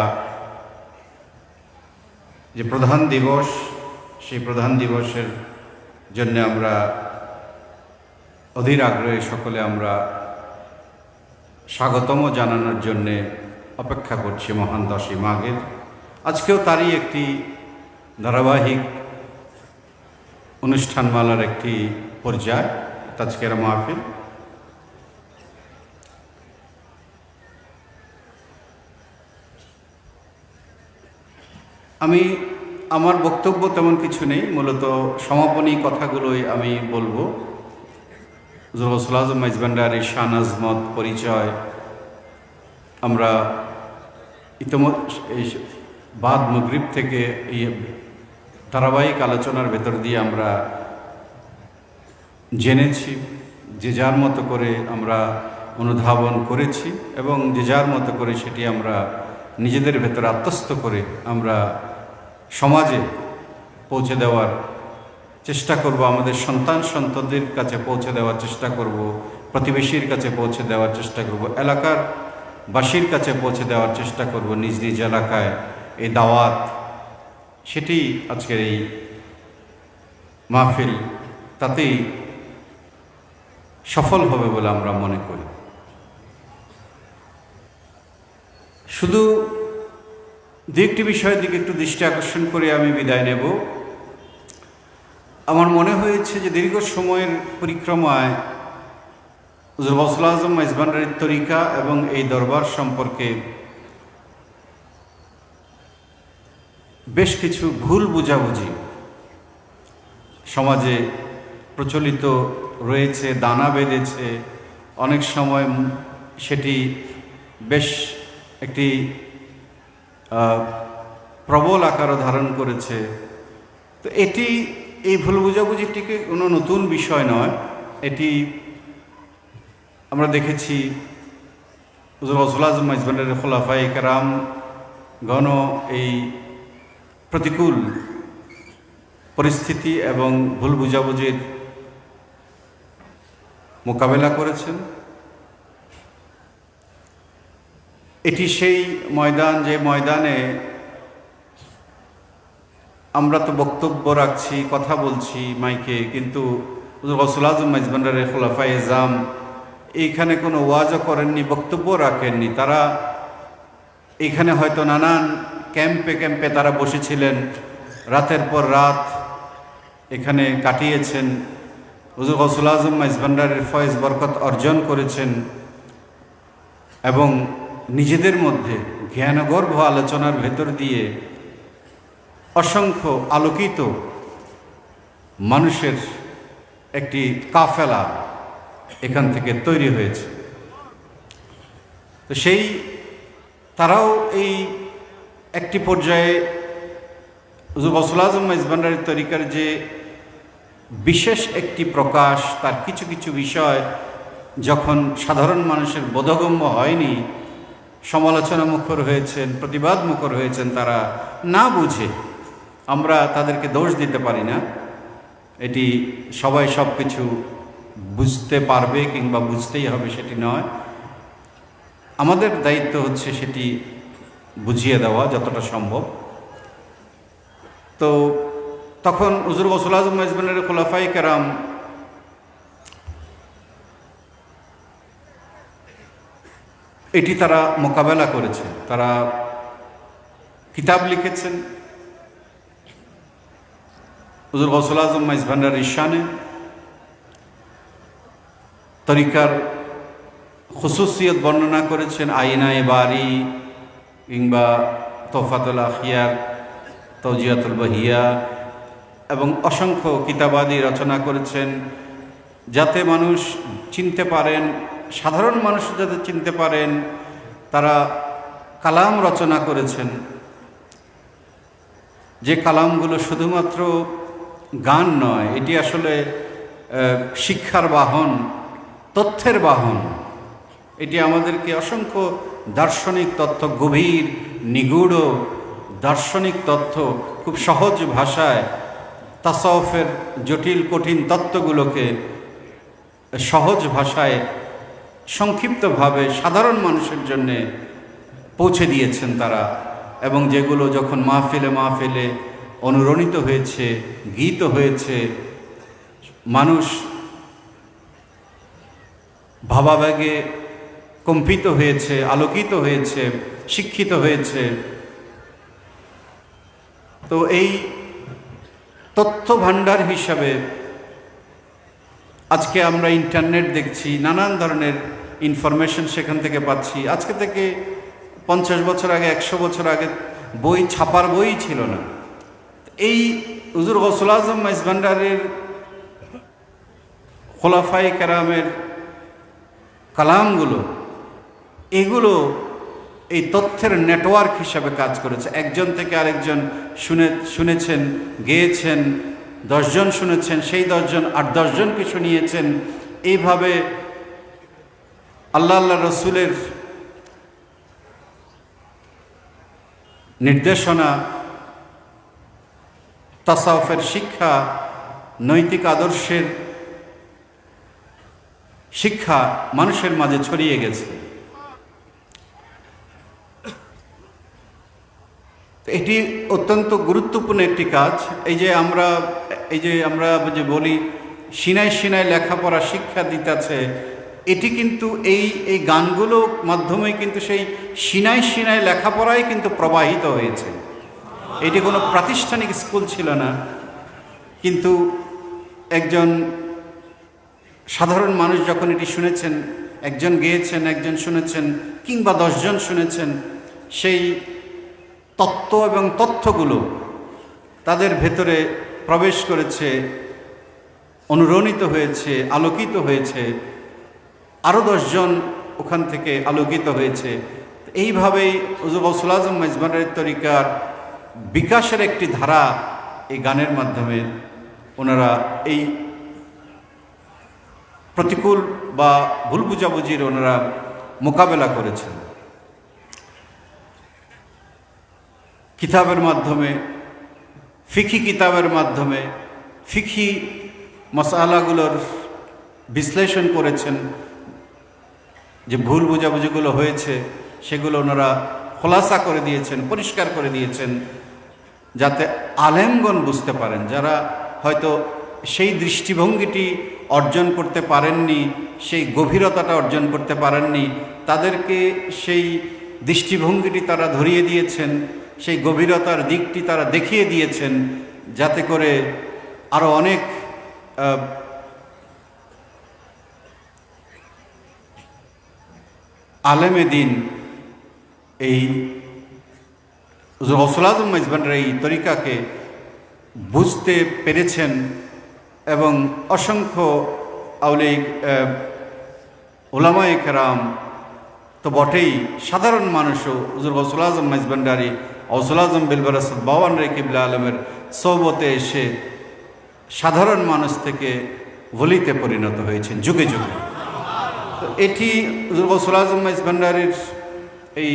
যে প্রধান দিবস, সেই প্রধান দিবসের জন্য আমরা অধীর আগ্রহে সকলে আমরা স্বাগতম জানানোর জন্যে অপেক্ষা করছি মহান 10ই মাঘের। আজকেও তারই একটি ধারাবাহিক অনুষ্ঠানমালার একটি পর্যায় তাজকিরা মাহফিল। আমি আমার বক্তব্য তেমন কিছু নেই, মূলত সমাপনী কথাগুলোই আমি বলবো। হুজুর গৌসুল আজম মঈজ ভান্ডারীর শান আজমত পরিচয় আমরা ইতিমধ্যে বাদ মাগরিব থেকে এই ধারাবাহিক আলোচনার ভেতর দিয়ে আমরা জেনেছি, যে যার মতো করে আমরা অনুধাবন করেছি এবং যে যার মতো করে সেটি আমরা নিজেদের ভেতরে আত্মস্থ করে আমরা সমাজে পৌঁছে দেওয়ার চেষ্টা করব, আমাদের সন্তানদের কাছে পৌঁছে দেওয়ার চেষ্টা করব, প্রতিবেশীর কাছে পৌঁছে দেওয়ার চেষ্টা করব, এলাকার বাসীর কাছে পৌঁছে দেওয়ার চেষ্টা করব, নিজ নিজ এলাকায় এই দাওয়াত, সেটি আজকের এই মাহফিল তাতেই সফল হবে বলে আমরা মনে করি। শুধু দু একটি বিষয়ের দিকে একটু দৃষ্টি আকর্ষণ করে আমি বিদায় নেব। আমার মনে হয়েছে যে দীর্ঘ সময়ের পরিক্রমায় হুজুর গৌসুল আজম মেজবান্ডারির তরিকা এবং এই দরবার সম্পর্কে বেশ কিছু ভুল বুঝাবুঝি সমাজে প্রচলিত রয়েছে, দানা বেঁধেছে। অনেক সময় সেটি বেশ একটি প্রবল আকারও ধারণ করেছে। তো এই ভুল বুঝাবুঝিটিকে কোনো নতুন বিষয় নয়। এটি আমরা দেখেছি হুজুর গৌসুল আজম মেজবান্ডারির খোলাফায়ে কেরাম গণ এই প্রতিকূল পরিস্থিতি এবং ভুল বুঝাবুঝির মোকাবেলা করেছেন। এটি সেই ময়দান, যে ময়দানে আমরা তো বক্তব্য রাখছি, কথা বলছি মাইকে, কিন্তু হুজুর গৌসুল আজম মেজবান্ডারির খোলাফায়ে আজম এইখানে কোনো ওয়াজও করেননি, বক্তব্য রাখেননি। তারা এইখানে হয়তো নানান ক্যাম্পে ক্যাম্পে তারা বসেছিলেন, রাতের পর রাত এখানে কাটিয়েছেন, হুজুর গৌসুল আজম মেজবান্ডারির ফয়েজ বরকত অর্জন করেছেন এবং নিজেদের মধ্যে জ্ঞানগর্ভ আলোচনার ভেতর দিয়ে অসংখ্য আলোকিত মানুষের একটি কাফেলা এখান থেকে তৈরি হয়েছে। তো তারাও এই একটি পর্যায়ে হুজুর গৌসুল আজম মেজবান্ডারির তরিকার যে বিশেষ একটি প্রকাশ, তার কিছু কিছু বিষয় যখন সাধারণ মানুষের বোধগম্য হয়নি, সমালোচনা মুখর হয়েছেন, প্রতিবাদ মুখর হয়েছেন, তারা না বুঝে, আমরা তাদেরকে দোষ দিতে পারি না। এটি সবাই সব কিছু বুঝতে পারবে কিংবা বুঝতেই হবে সেটি নয়। আমাদের দায়িত্ব হচ্ছে সেটি বুঝিয়ে দেওয়া যতটা সম্ভব। তো তখন হুজুর গৌসুল আজম মেজবান্ডারির খোলাফায়ে কেরাম এটি তারা মোকাবেলা করেছে। তারা কিতাব লিখেছেন হুজুর গৌসুল আজম মেজবান্ডারির শানে, তরিকার খুসুসিয়ত বর্ণনা করেছেন, আইনায়ে বারি কিংবা তোফাতুল আখিয়ার, তৌজিয়াতুল বাহিয়া এবং অসংখ্য কিতাবাদি রচনা করেছেন, যাতে মানুষ চিনতে পারেন, সাধারণ মানুষ যাতে চিনতে পারেন। তারা কালাম রচনা করেছেন, যে কালামগুলো শুধুমাত্র গান নয়, এটি আসলে শিক্ষার বাহন, তথ্যের বাহন। এটি আমাদেরকে অসংখ্য দার্শনিক তথ্য, গভীর নিগূঢ় দার্শনিক তথ্য খুব সহজ ভাষায়, তাসাউফের জটিল কঠিন তত্ত্বগুলোকে সহজ ভাষায় সংক্ষিপ্তভাবে সাধারণ মানুষের জন্যে পৌঁছে দিয়েছেন তারা। এবং যেগুলো যখন মাহফিলে মাহফিলে অনুরণিত হয়েছে, গীত হয়েছে, মানুষ ভাবাবেগে কম্পিত হয়েছে, আলোকিত হয়েছে, শিক্ষিত হয়েছে। তো এই তথ্য ভাণ্ডার হিসাবে আজকে আমরা ইন্টারনেট দেখছি, নানান ধরনের ইনফরমেশন সেখান থেকে পাচ্ছি। আজকে থেকে 50 বছর আগে, 100 বছর আগে বই, ছাপার বই ছিল না। এই হুজুর গৌসুল আজম মেজবান্ডারির খোলাফায়ে কেরামের কালামগুলো, এগুলো এই তথ্যের নেটওয়ার্ক হিসাবে কাজ করেছে। একজন থেকে আরেকজন শুনেছেন, গেয়েছেন, 10 জন শুনেছেন, সেই 10 জন 8-10 জনকে শুনিয়েছেন। এইভাবে আল্লাহ রসুলের নির্দেশনা, তাসাউফের শিক্ষা, নৈতিক আদর্শের শিক্ষা মানুষের মাঝে ছড়িয়ে গেছে। এটি অত্যন্ত গুরুত্বপূর্ণ একটি কাজ। এই যে আমরা এই যে আমরা যে বলি সিনায় সিনায় লেখাপড়া শিক্ষা দিতেছে, এটি কিন্তু এই গানগুলো মাধ্যমে কিন্তু সেই সিনায় সিনায় লেখাপড়াই কিন্তু প্রবাহিত হয়েছে। এটি কোনো প্রাতিষ্ঠানিক স্কুল ছিল না, কিন্তু একজন সাধারণ মানুষ যখন এটি শুনেছেন, একজন গেয়েছেন, একজন শুনেছেন, কিংবা 10 জন শুনেছেন, সেই তত্ত্ব এবং তথ্যগুলো তাদের ভেতরে প্রবেশ করেছে, অনুরণিত হয়েছে, আলোকিত হয়েছে, আরও 10 জন ওখান থেকে আলোকিত হয়েছে। এইভাবেই হুজুর গৌসুল আজম মেজবান্ডারী তরিকার বিকাশের একটি ধারা এই গানের মাধ্যমে ওনারা এই প্রতিকূল বা ভুল বুঝাবুঝির ওনারা মোকাবেলা করেছেন। কিতাবের মাধ্যমে, ফিকি কিতাবের মাধ্যমে ফিকি মশালাগুলোর বিশ্লেষণ করেছেন, যে ভুল বুঝাবুঝিগুলো হয়েছে সেগুলো ওনারা খোলাসা করে দিয়েছেন, পরিষ্কার করে দিয়েছেন, যাতে আলেমগণ বুঝতে পারেন, যারা হয়তো সেই দৃষ্টিভঙ্গিটি অর্জন করতে পারেননি, সেই গভীরতাটা অর্জন করতে পারেননি, তাদেরকে সেই দৃষ্টিভঙ্গিটি তারা ধরিয়ে দিয়েছেন, সেই গভীরতার দিকটি তারা দেখিয়ে দিয়েছেন, যাতে করে আরও অনেক আলেমে দিন এই হুজুর গৌসুল আজম মেজবান্ডারী এই তরিকাকে বুঝতে পেরেছেন। এবং অসংখ্য আউলিয়া উলামায়ে কেরাম তো বটেই, সাধারণ মানুষও হুজুর গৌসুল আজম মেজবান্ডারী গৌসুল আজম বিলবারাসাত বাওয়ানরে কিবলা আলমের সোহবতে এসে সাধারণ মানুষ থেকে ওলিতে পরিণত হয়েছেন যুগে যুগে। তো এটি হুজুর গৌসুল আজম মেজবান্ডারীর এই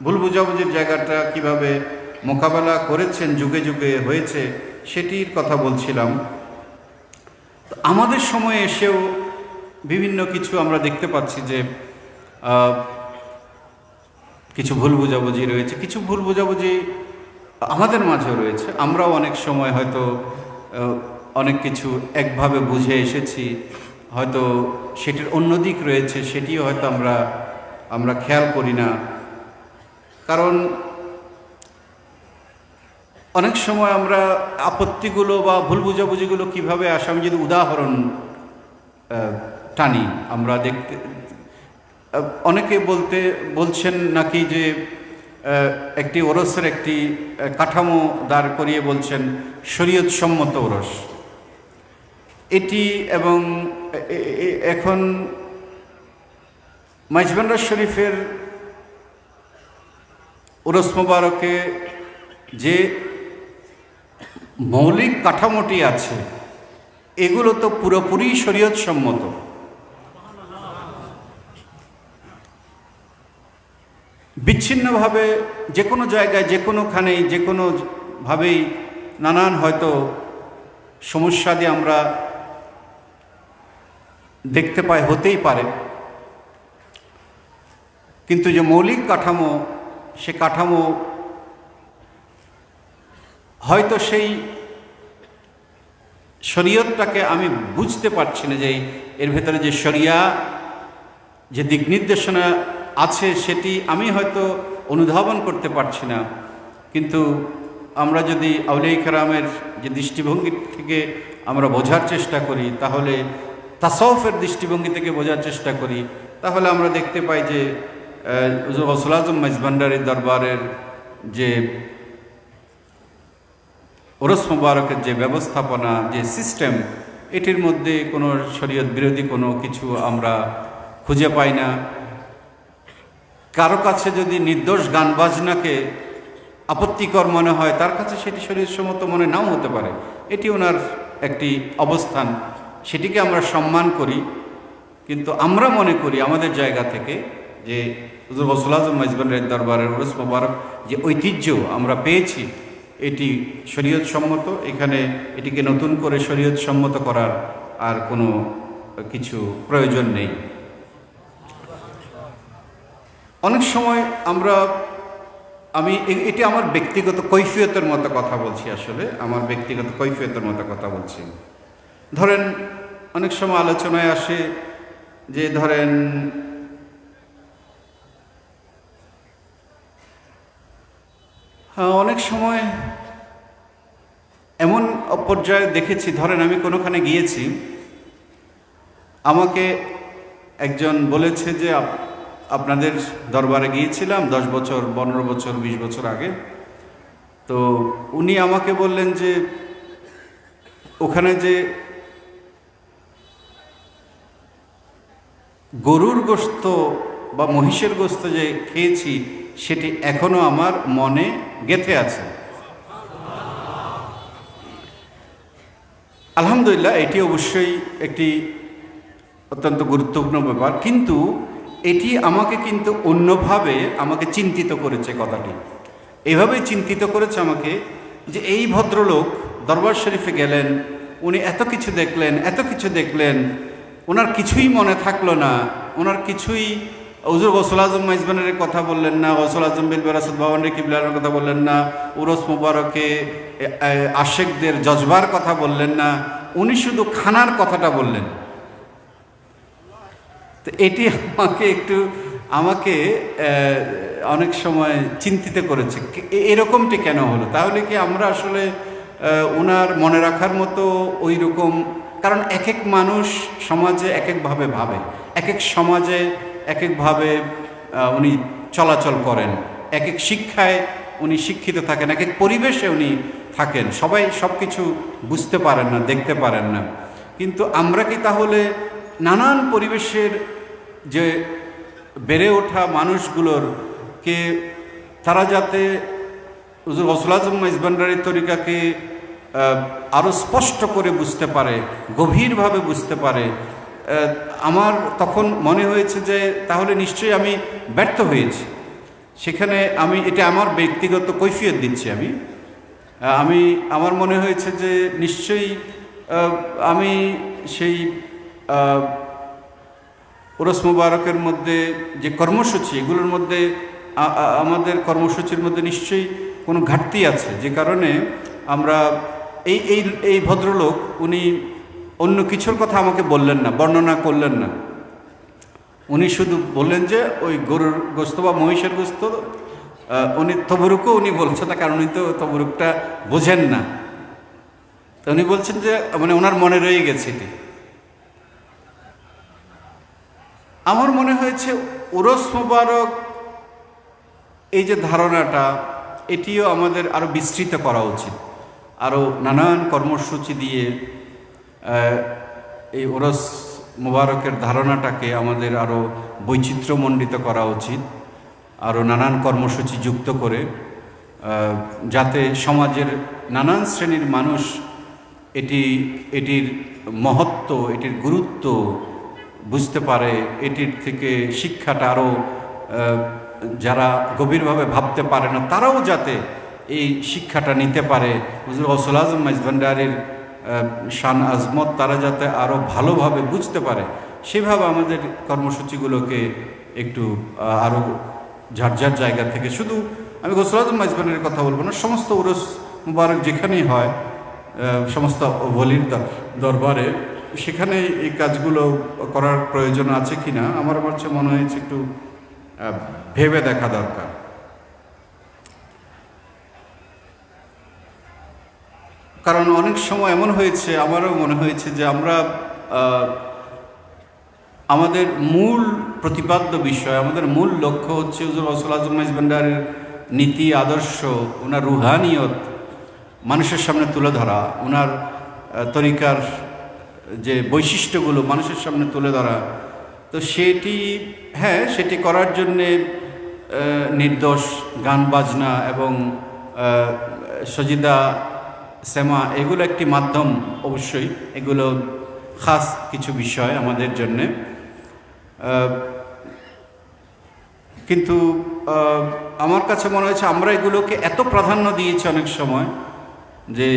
ভুল বুঝাবুঝির জায়গাটা কিভাবে মোকাবেলা করেছেন, যুগে যুগে হয়েছে, সেটির কথা বলছিলাম। আমাদের সময়ে এসেও বিভিন্ন কিছু আমরা দেখতে পাচ্ছি যে কিছু ভুল বুঝাবুঝি রয়েছে, কিছু ভুল বুঝাবুঝি আমাদের মাঝেও রয়েছে। আমরাও অনেক সময় হয়তো অনেক কিছু একভাবে বুঝে এসেছি, হয়তো সেটির অন্য দিক রয়েছে, সেটিও হয়তো আমরা খেয়াল করি না। কারণ অনেক সময় আমরা আপত্তিগুলো বা ভুল বুঝাবুঝিগুলো কীভাবে আসে, আমি যদি উদাহরণ টানি, আমরা দেখতে অনেকে বলছেন নাকি যে একটি ওরসের একটি কাঠামো দাঁড় করিয়ে বলছেন শরীয়ত সম্মত ওরস এটি, এবং এখন মাইজবান্ডার শরীফের ওরস মোবারকে যে মৌলিক কাঠামোটি আছে এগুলো তো পুরোপুরি শরীয়ত সম্মত। বিচ্ছিন্নভাবে যে কোনো জায়গায়, যে কোনোখানেই, যে কোনোভাবেই নানান হয়তো সমস্যা দিয়ে আমরা দেখতে পাই, হতেই পারে, কিন্তু যে মৌলিক কাঠামো, সে কাঠামো হয়তো সেই শরীয়তটাকে আমি বুঝতে পারছি না, যে এর ভেতরে যে শরিয়া, যে দিক নির্দেশনা আছে, সেটি আমি হয়তো অনুধাবন করতে পারছি না। কিন্তু আমরা যদি আউলিয়া কেরামের যে দৃষ্টিভঙ্গি থেকে আমরা বোঝার চেষ্টা করি, তাহলে তাসাউফের দৃষ্টিভঙ্গি থেকে বোঝার চেষ্টা করি, তাহলে আমরা দেখতে পাই যে হুজুর গৌসুল আজম মেজবান্ডারীর দরবারের যে ওরস মোবারকের যে ব্যবস্থাপনা, যে সিস্টেম, এটির মধ্যে কোনো শরীয়ত বিরোধী কোনো কিছু আমরা খুঁজে পাই না। কারো কাছে যদি নির্দোষ গান বাজনাকে আপত্তিকর মনে হয়, তার কাছে সেটি শরীয়তসম্মত মনে নাও হতে পারে, এটি ওনার একটি অবস্থান, সেটিকে আমরা সম্মান করি। কিন্তু আমরা মনে করি আমাদের জায়গা থেকে যে হুজুর গৌসুল আজম মেজবান্ডারীর দরবারের ওরস মোবারক যে ঐতিহ্য আমরা পেয়েছি, এটি শরীয়ত সম্মত। এখানে এটিকে নতুন করে শরীয়ত সম্মত করার আর কোনো কিছু প্রয়োজন নেই। অনেক সময় আমরা আমি এটি আমার ব্যক্তিগত কৈফিয়তের মতো কথা বলছি, আসলে আমার ব্যক্তিগত কৈফিয়তের মতো কথা বলছি। ধরেন অনেক সময় আলোচনায় আসে যে ধরেন অনেক সময় এমন পর্যায়ে দেখেছি, ধরেন আমি কোনোখানে গিয়েছি, আমাকে একজন বলেছে যে আপনাদের দরবারে গিয়েছিলাম 10 বছর 15 বছর 20 বছর আগে, তো উনি আমাকে বললেন যে ওখানে যে গরুর গোশত বা মহিষের গোশত যে খেয়েছি সেটি এখনো আমার মনে গেঁথে আছে। আলহামদুলিল্লাহ, এটি অবশ্যই একটি অত্যন্ত গুরুত্বপূর্ণ ব্যাপার, কিন্তু এটি আমাকে কিন্তু অন্যভাবে আমাকে চিন্তিত করেছে। কথাটি এভাবেই চিন্তিত করেছে আমাকে যে এই ভদ্রলোক দরবার শরীফে গেলেন, উনি এত কিছু দেখলেন, ওনার কিছুই মনে থাকলো না, ওনার কিছুই, হুজুর গৌসুল আজম মাইজবানের কথা বললেন না, গৌসুল আজম বিল বেরাসত বাবান্ডি কিবলার কথা বললেন না, উরস মুবারকে আশেকদের জজবার কথা বললেন না, উনি শুধু খানার কথাটা বললেন। তো এটি আমাকে অনেক সময় চিন্তিত করেছে, এরকমটি কেন হলো? তাহলে কি আমরা আসলে ওনার মনে রাখার মতো ওই রকম, কারণ এক এক মানুষ সমাজে এক একভাবে ভাবে, এক এক সমাজে এক একভাবে উনি চলাচল করেন, এক এক শিক্ষায় উনি শিক্ষিত থাকেন, এক এক পরিবেশে উনি থাকেন, সবাই সব কিছু বুঝতে পারেন না, দেখতে পারেন না। কিন্তু আমরা কি তাহলে নানান পরিবেশের যে বেড়ে ওঠা মানুষগুলোরকে তারা যাতে হুজুর গৌসুল আজম মাইজবান্ডারির তরিকাকে আরও স্পষ্ট করে বুঝতে পারে, গভীরভাবে বুঝতে পারে, আমার তখন মনে হয়েছে যে তাহলে নিশ্চয়ই আমি ব্যর্থ হয়েছি। সেখানে এটা আমার ব্যক্তিগত কৈফিয়ত দিচ্ছি আমার মনে হয়েছে যে নিশ্চয়ই আমি সেই উরস মুবারকের মধ্যে যে কর্মসূচি, এগুলোর মধ্যে আমাদের কর্মসূচির মধ্যে নিশ্চয়ই কোনো ঘাটতি আছে, যে কারণে আমরা এই ভদ্রলোক উনি অন্য কিছুর কথা আমাকে বললেন না, বর্ণনা করলেন না। উনি শুধু বললেন যে ওই গরুর গোস্ত বা মহিষের গোস্ত, উনি তবরুকও উনি বলছেন না, কারণ উনি তো তবরুকটা বোঝেন না। তো উনি বলছেন যে মানে ওনার মনে রয়ে গেছে এটি। আমার মনে হয়েছে উরস মুবারক এই যে ধারণাটা, এটিও আমাদের আরও বিস্তৃত করা উচিত, আরও নানান কর্মসূচি দিয়ে এই উরস মুবারকের ধারণাটাকে আমাদের আরও বৈচিত্র্যমণ্ডিত করা উচিত, আরও নানান কর্মসূচি যুক্ত করে, যাতে সমাজের নানান শ্রেণীর মানুষ এটির মহত্ব, এটির গুরুত্ব বুঝতে পারে, এটির থেকে শিক্ষাটা আরও যারা গভীরভাবে ভাবতে পারে না তারাও যাতে এই শিক্ষাটা নিতে পারে, হুজুর গৌসুল আজম মাইজভান্ডারির শান আজমত তারা যাতে আরও ভালোভাবে বুঝতে পারে, সেভাবে আমাদের কর্মসূচিগুলোকে একটু আরও যার যার জায়গা থেকে, শুধু আমি গৌসুল আজম মাইজভান্ডারির কথা বলবো না, সমস্ত উরস মুবারক যেখানেই হয়, সমস্ত ওলির দরবারে, সেখানে এই কাজগুলো করার প্রয়োজন আছে কিনা আমার কাছে মনে হয়েছে একটু ভেবে দেখা দরকার। কারণ অনেক সময় এমন হয়েছে, আমারও মনে হয়েছে যে আমরা আমাদের মূল প্রতিপাদ্য বিষয়, আমাদের মূল লক্ষ্য হচ্ছে হুজুর গৌসুল আজম মাইজভান্ডারির নীতি আদর্শ, ওনার রুহানিয়ত মানুষের সামনে তুলে ধরা, ওনার তরিকার যে বৈশিষ্ট্যগুলো মানুষের সামনে তুলে ধরা। তো সেটি করার জন্যে নির্দোষ গান বাজনা এবং সজিদা সেমা এগুলো একটি মাধ্যম, অবশ্যই এগুলো খাস কিছু বিষয় আমাদের জন্যে, কিন্তু আমার কাছে মনে হয়েছে আমরা এগুলোকে এত প্রাধান্য দিয়েছি অনেক সময় যে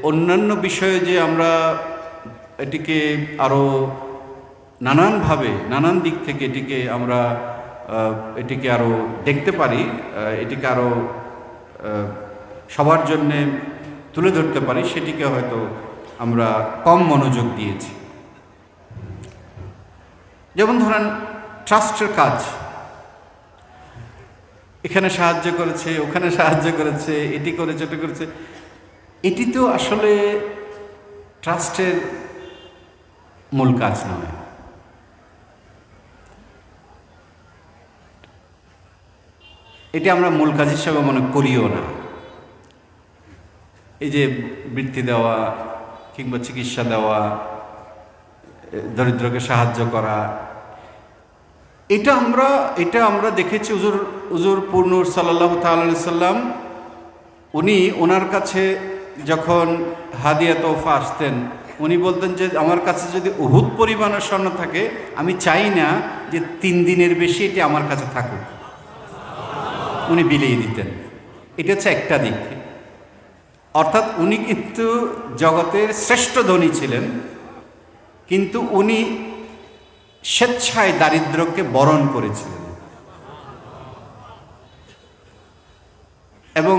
অন্যান্য বিষয়ে যে আমরা এটিকে আরও নানানভাবে নানান দিক থেকে এটিকে আরও দেখতে পারি, এটিকে আরও সবার জন্যে তুলে ধরতে পারি সেটিকে হয়তো আমরা কম মনোযোগ দিয়েছি। যেমন ধরেন ট্রাস্টের কাজ, এখানে সাহায্য করেছে, ওখানে সাহায্য করেছে, এটি করেছে, ওটি করেছে, এটি তো আসলে ট্রাস্টের মূল কাজ নয়। এটি আমরা মূল কাজ হিসাবে মনে করিও না। এই যে বৃত্তি দেওয়া কিংবা চিকিৎসা দেওয়া, দরিদ্রকে সাহায্য করা, এটা আমরা দেখেছি হুজুর পূর্ণুর সাল্লাল্লাহু তাআলা আলাইহি সাল্লাম উনি ওনার কাছে যখন হাদিয়া তোহফা আসতেন, উনি বলতেন যে আমার কাছে যদি উহুদ পরিমাণের স্বর্ণ থাকে, আমি চাই না যে 3 দিনের বেশি এটি আমার কাছে থাকুক, উনি বিলিয়ে দিতেন। এটা হচ্ছে একটা দিক। অর্থাৎ উনি কিন্তু জগতের শ্রেষ্ঠ ধনী ছিলেন, কিন্তু উনি স্বেচ্ছায় দারিদ্র্যকে বরণ করেছিলেন এবং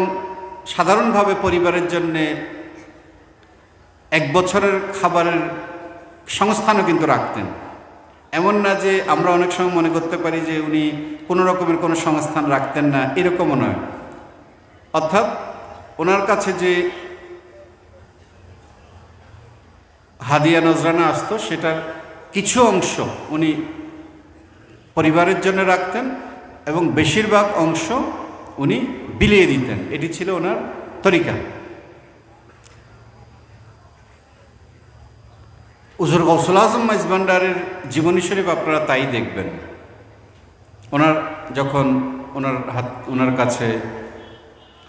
সাধারণভাবে পরিবারের জন্যে 1 বছরের খাবারের সংস্থানও কিন্তু রাখতেন। এমন না যে আমরা অনেক সময় মনে করতে পারি যে উনি কোনো রকমের কোনো সংস্থান রাখতেন না, এরকমও নয়। অর্থাৎ ওনার কাছে যে হাদিয়া নজরানা আসতো সেটার কিছু অংশ উনি পরিবারের জন্য রাখতেন এবং বেশিরভাগ অংশ উনি বিলিয়ে দিতেন। এটি ছিল ওনার তরিকা। হুজুর গৌসুল আজম মাইজভান্ডারের জীবনী শরীফ আপনারা তাই দেখবেন। যখন ওনার কাছে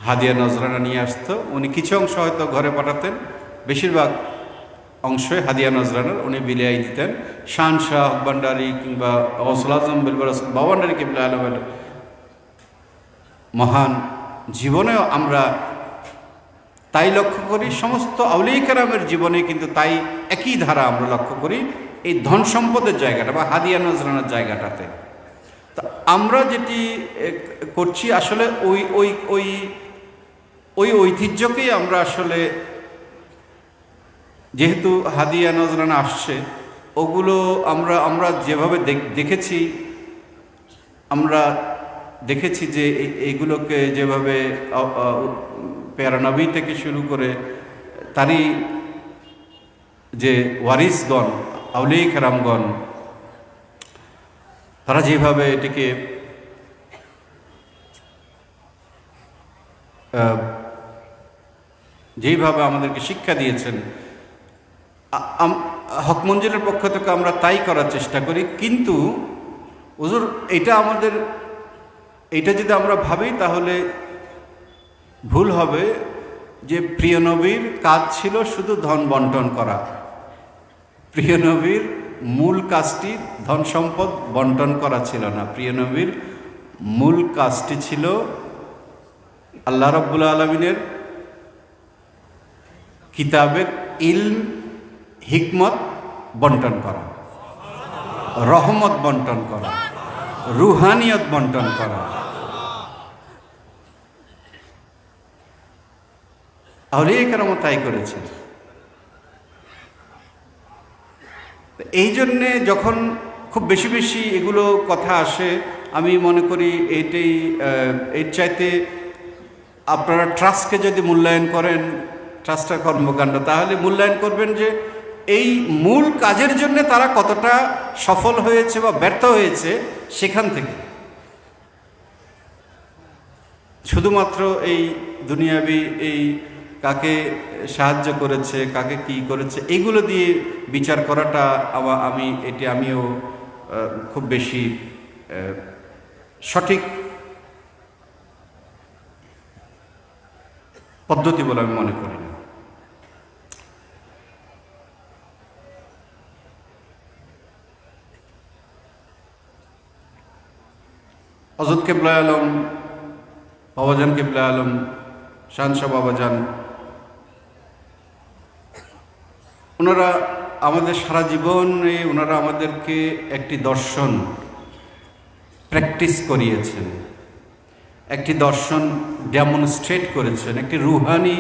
হাদিয়া নজরানা নিয়ে আসতো, উনি কিছু অংশ হয়তো ঘরে পাঠাতেন, বেশিরভাগ অংশই হাদিয়া নজরানার উনি বিলিয়ে দিতেন। শাহ ভান্ডারী কিংবা গৌসুল আজম বাবান্ডারী কিবলা আলমের মহান জীবনেও আমরা তাই লক্ষ্য করি, সমস্ত আউলিয়া কেরামের জীবনে কিন্তু তাই একই ধারা আমরা লক্ষ্য করি এই ধন সম্পদের জায়গাটা বা হাদিয়া নজরানার জায়গাটাতে। তা আমরা যেটি করছি আসলে ওই ঐতিহ্যকেই আমরা আসলে, যেহেতু হাদিয়া নজরানা আসছে, ওগুলো আমরা যেভাবে দেখেছি যে এইগুলোকে যেভাবে পেয়ারা নবী থেকে শুরু করে তারই যে ওয়ারিসগণ আউলিয়া কেরামগণ, তারা যেভাবে এটিকে যেইভাবে আমাদেরকে শিক্ষা দিয়েছেন, হক মঞ্জিলের পক্ষ থেকে আমরা তাই করার চেষ্টা করি। কিন্তু হুজুর এটা যদি আমরা ভাবি তাহলে ভুল হবে যে প্রিয় নবীর কাজ ছিল শুধু ধন বন্টন করা। প্রিয় নবীর মূল কাজটি ধন সম্পদ বন্টন করা ছিল না। প্রিয় নবীর মূল কাজটি ছিল আল্লাহ রাব্বুল আলামিনের কিতাবের ইলম, হিকমত বন্টন করা, রহমত বন্টন করা, রুহানিয়ত বন্টন করা। আউলিয়া কেরাম তাই করেছেন। এই জন্যে যখন খুব বেশি বেশি এগুলো কথা আসে, আমি মনে করি এর চাইতে আপনারা ট্রাস্টকে যদি মূল্যায়ন করেন, ট্রাস্টের কর্মকাণ্ড, তাহলে মূল্যায়ন করবেন যে এই মূল কাজের জন্য তারা কতটা সফল হয়েছে বা ব্যর্থ হয়েছে সেখান থেকে। শুধুমাত্র এই দুনিয়াবি এই কাকে সাহায্য করেছে, কাকে কি করেছে, এগুলো দিয়ে বিচার করাটা আমিও খুব বেশি সঠিক পদ্ধতি বলে আমি মনে করি না। হযরত কিবলা আলম, বাবাজান কিবলা আলম, শানশাহ বাবাজান, ওনারা আমাদের সারা জীবনে ওনারা আমাদেরকে একটি দর্শন প্র্যাকটিস করিয়েছেন। একটি দর্শন ডেমনস্ট্রেট করেছেন, একটি রুহানি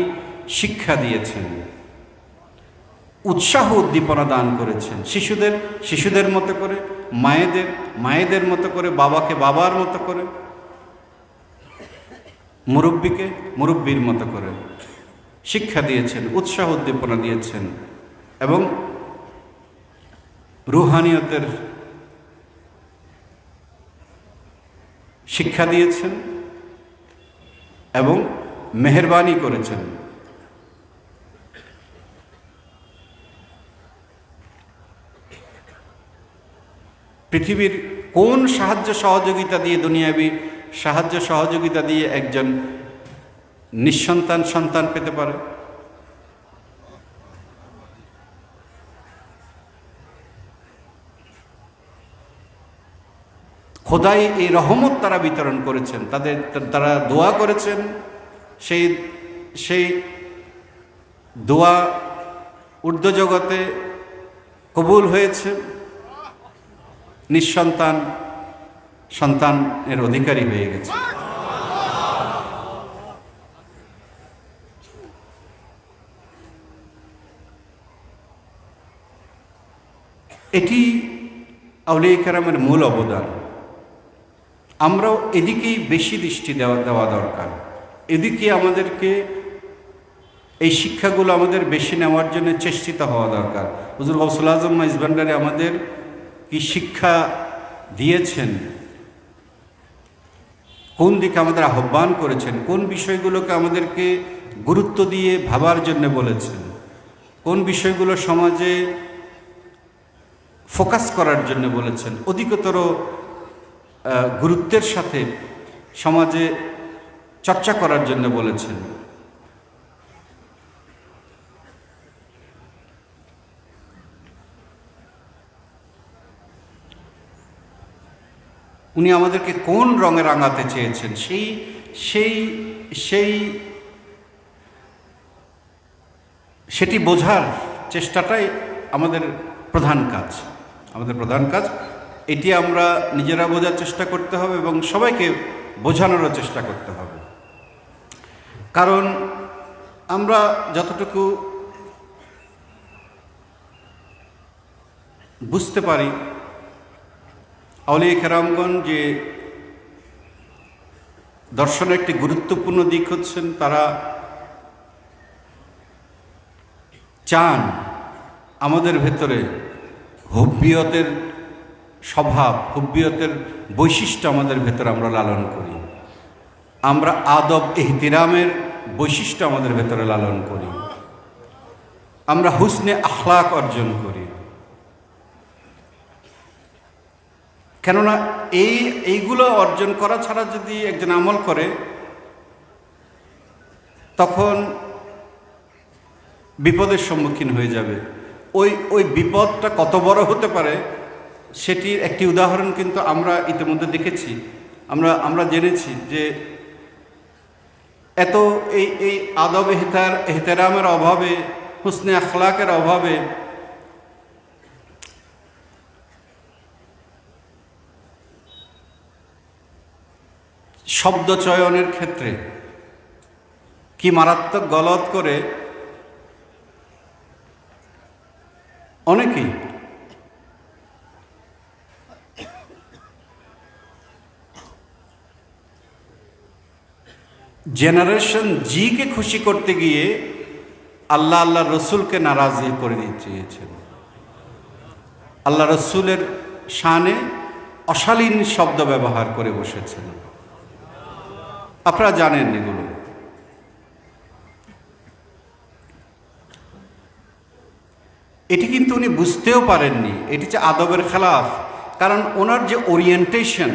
শিক্ষা দিয়েছেন, উৎসাহ উদ্দীপনা দান করেছেন। শিশুদের মতো করে, মায়েদের মতো করে, বাবাকে বাবার মতো করে, মুরব্বীকে মুরব্বীর মতো করে শিক্ষা দিয়েছেন, উৎসাহ উদ্দীপনা দিয়েছেন এবং রুহানিয়তের শিক্ষা দিয়েছেন এবং মেহেরবানি করেছেন। পৃথিবীর কোন সাহায্য সহযোগিতা দিয়ে, দুনিয়াবি সাহায্য সহযোগিতা দিয়ে একজন নিঃসন্তান সন্তান পেতে পারে? খোদাই এই রহমত তারা বিতরণ করেছেন, তারা দোয়া করেছেন, সেই দোয়া ঊর্ধ্ব জগতে কবুল হয়েছে, সন্তানের অধিকারী হয়ে গেছে। এটি আউলিয়া কেরামের মূল অবদান। আমরাও এদিকেই বেশি দৃষ্টি দেওয়া দরকার। এদিকে আমাদেরকে এই শিক্ষাগুলো আমাদের বেশি নেওয়ার জন্য চেষ্টিত হওয়া দরকার। হুজুর গৌসুল আজম মাইজভান্ডারি আমাদের কি শিক্ষা দিয়েছেন, কোন দিকে আমাদের আহ্বান করেছেন, কোন বিষয়গুলোকে আমাদেরকে গুরুত্ব দিয়ে ভাবার জন্য বলেছেন, কোন বিষয়গুলো সমাজে ফোকাস করার জন্য বলেছেন, অধিকতর গুরুত্বের সাথে সমাজে চর্চা করার জন্য বলেছেন। উনি আমাদেরকে কোন রঙে রাঙাতে চেয়েছেন সেটি বোঝার চেষ্টাটাই আমাদের প্রধান কাজ। এটি আমরা নিজেরা বোঝার চেষ্টা করতে হবে এবং সবাইকে বোঝানোরও চেষ্টা করতে হবে। কারণ আমরা যতটুকু বুঝতে পারি, আউলিয়া কেরামগণ যে দর্শনের একটি গুরুত্বপূর্ণ দিক হচ্ছেন, তারা চান আমাদের ভেতরে হুব্বিয়তের স্বভাব, হুব্বিয়তের বৈশিষ্ট্য আমাদের ভেতরে আমরা লালন করি, আমরা আদব ইহতিরামের বৈশিষ্ট্য আমাদের ভেতরে লালন করি, আমরা হুসনে আখলাক অর্জন করি। কেননা এইগুলো অর্জন করা ছাড়া যদি একজন আমল করে, তখন বিপদের সম্মুখীন হয়ে যাবে। ওই বিপদটা কত বড় হতে পারে সেটির একটি উদাহরণ কিন্তু আমরা ইতিমধ্যে দেখেছি। আমরা জেনেছি যে এত এই আদব এহতেরামের অভাবে, হুসনে আখলাকের অভাবে শব্দ চয়নের ক্ষেত্রে কি মারাত্মক গলত করে অনেকেই। জেনারেশন জিকে খুশি করতে গিয়ে আল্লাহ রসুলকে নারাজ করে দিতে চেয়েছেন। আল্লাহ রসুলের শানে অশালীন শব্দ ব্যবহার করে বসেছেন। আপনারা জানেন এগুলো। এটি কিন্তু উনি বুঝতেও পারেননি, এটি যে আদবের খেলাফ। কারণ ওনার যে ওরিয়েন্টেশন,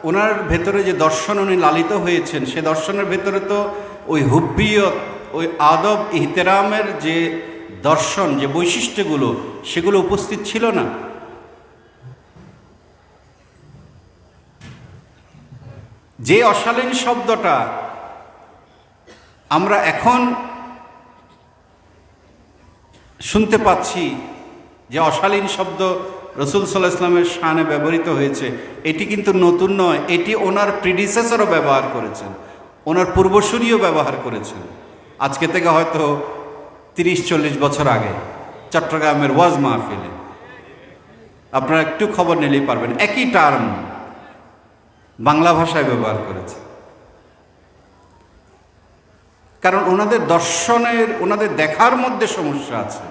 ওনার ভেতরে যে দর্শন উনি লালিত হয়েছেন, সে দর্শনের ভেতরে তো ওই হুব্বিয়ত, ওই আদব ইহতেরামের যে দর্শন, যে বৈশিষ্ট্যগুলো, সেগুলো উপস্থিত ছিল না। যে অশালীন শব্দটা আমরা এখন শুনতে পাচ্ছি, যে অশালীন শব্দ রসুল সাল্লাল্লাহু আলাইহি ওয়াসাল্লামের শানে ব্যবহৃত হয়েছে, এটি কিন্তু নতুন নয়, এটি ওনার প্রিডিসেসরও ব্যবহার করেছেন, ওনার পূর্বসূরিও ব্যবহার করেছেন। আজকে থেকে হয়তো 30-40 বছর আগে চট্টগ্রামের ওয়াজ মাহফিলে আপনারা একটু খবর নিলেই পারবেন, একই টার্ম বাংলা ভাষায় ব্যবহার করেছে। কারণ ওনাদের দর্শনের, ওনাদের দেখার মধ্যে সমস্যা আছে,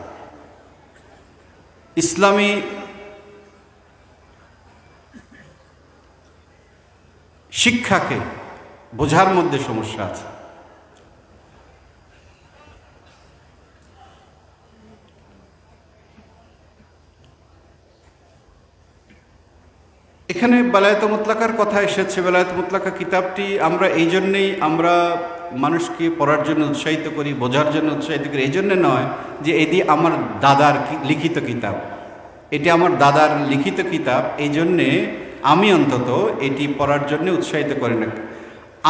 ইসলামী শিক্ষাকে বোঝার মধ্যে সমস্যা আছে। এখানে বেলায়েত মুতলাকার কথা এসেছে। বেলায়েত মুতলাকা কিতাবটি আমরা এই জন্যেই আমরা মানুষকে পড়ার জন্য উৎসাহিত করি, বোঝার জন্য উৎসাহিত করি, এই জন্যে নয় যে এটি আমার দাদার লিখিত কিতাব, এটি আমার দাদার লিখিত কিতাব, এই জন্যে আমি অন্তত এটি পড়ার জন্য উৎসাহিত করি না।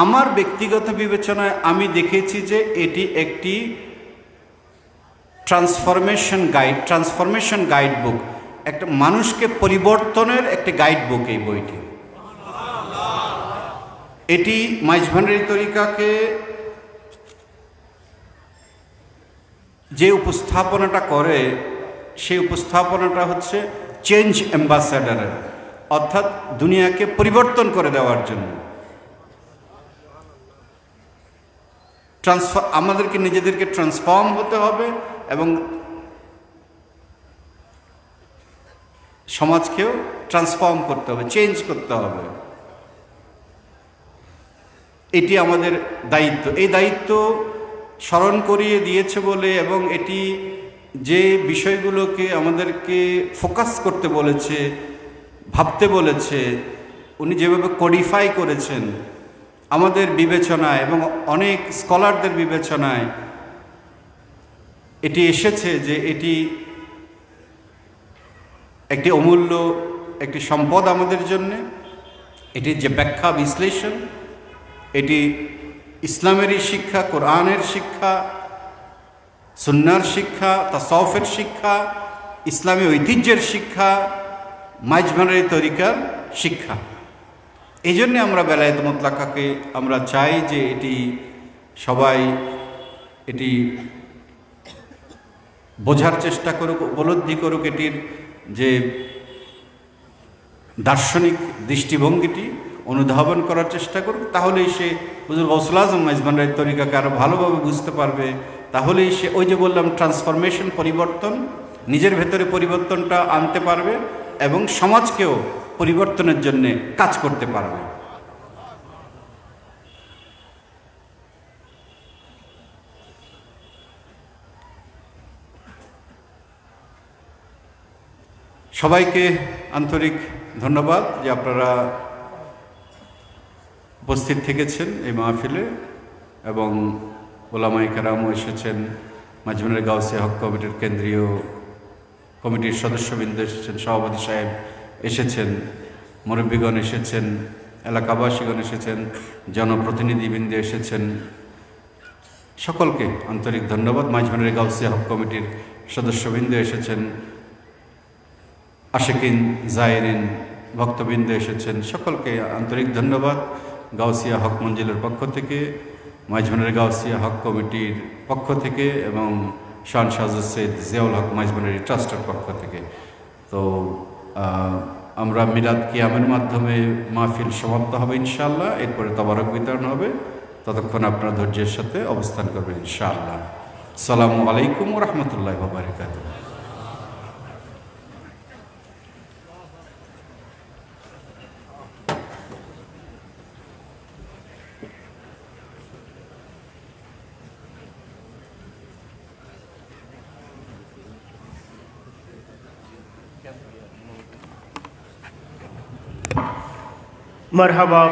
আমার ব্যক্তিগত বিবেচনায় আমি দেখেছি যে এটি একটি ট্রান্সফরমেশন গাইড বুক, একটা মানুষকে পরিবর্তনের একটি গাইড বুক এই বইটি। এটি মাইজভান্ডারী তরিকাকে যে উপস্থাপনাটা করে, সেই উপস্থাপনাটা হচ্ছে চেঞ্জ অ্যাম্বাসাডারের, অর্থাৎ দুনিয়াকে পরিবর্তন করে দেওয়ার জন্য। আমাদেরকে নিজেদেরকে ট্রান্সফর্ম হতে হবে এবং সমাজকেও ট্রান্সফর্ম করতে হবে, চেঞ্জ করতে হবে। এটি আমাদের দায়িত্ব। এই দায়িত্ব স্মরণ করিয়ে দিয়েছে বলে এবং এটি যে বিষয়গুলোকে আমাদেরকে ফোকাস করতে বলেছে, ভাবতে বলেছে, উনি যেভাবে কোডিফাই করেছেন আমাদের বিবেচনায় এবং অনেক স্কলারদের বিবেচনায় এটি এসেছে যে এটি একটি অমূল্য একটি সম্পদ আমাদের জন্য। এটির যে ব্যাখ্যা বিশ্লেষণ, এটি ইসলামেরই শিক্ষা, কোরআনের শিক্ষা, সুন্নাহর শিক্ষা, তাসাউফের শিক্ষা, ইসলামী ঐতিহ্যের শিক্ষা, মাইজভান্ডারী তরিকার শিক্ষা। এই জন্যে আমরা বেলায়েত মুতলাকাকে আমরা চাই যে এটি সবাই এটি বোঝার চেষ্টা করুক, উপলব্ধি করুক, এটির যে দার্শনিক দৃষ্টিভঙ্গিটি অনুধাবন করার চেষ্টা করুক। তাহলেই সে হুজুর গৌসুল আজম মাইজভান্ডারী তরিকাকে আরও ভালোভাবে বুঝতে পারবে। তাহলেই সে ওই যে বললাম ট্রান্সফরমেশন, পরিবর্তন, নিজের ভেতরে পরিবর্তনটা আনতে পারবে এবং সমাজকেও পরিবর্তনের জন্য কাজ করতে পারবে। সবাইকে আন্তরিক ধন্যবাদ যে আপনারা উপস্থিত থেকেছেন এই মাহফিলে এবং ওলামায়ে কেরামও এসেছেন, মাইজভান্ডারী গাউসিয়া হক কমিটির কেন্দ্রীয় কমিটির সদস্যবৃন্দ এসেছেন, সভাপতি সাহেব এসেছেন, মুরব্বীগণ এসেছেন, এলাকাবাসীগণ এসেছেন, জনপ্রতিনিধিবৃন্দ এসেছেন। সকলকে আন্তরিক ধন্যবাদ। মাইজভান্ডারী গাউসিয়া হক কমিটির সদস্যবৃন্দ এসেছেন, আশিকিন, জায়েরিন, ভক্তবৃন্দ এসেছেন, সকলকে আন্তরিক ধন্যবাদ। গাউসিয়া হক মঞ্জিলের পক্ষ থেকে, মাইজভান্ডারী গাউসিয়া হক কমিটির পক্ষ থেকে এবং শান শাহজুদ সৈয়দ জিয়াউল হক মাইজভান্ডারী ট্রাস্টের পক্ষ থেকে। তো আমরা মিলাদ কিয়ামের মাধ্যমে মাহফিল সমাপ্ত হবে ইনশাআল্লাহ। এরপরে তবারক বিতরণ হবে। ততক্ষণ আপনারা ধৈর্যের সাথে অবস্থান করবেন ইনশাআল্লাহ। আসসালামু আলাইকুম ওয়া রাহমাতুল্লাহি ওয়া বারাকাতুহু। মারহাবা।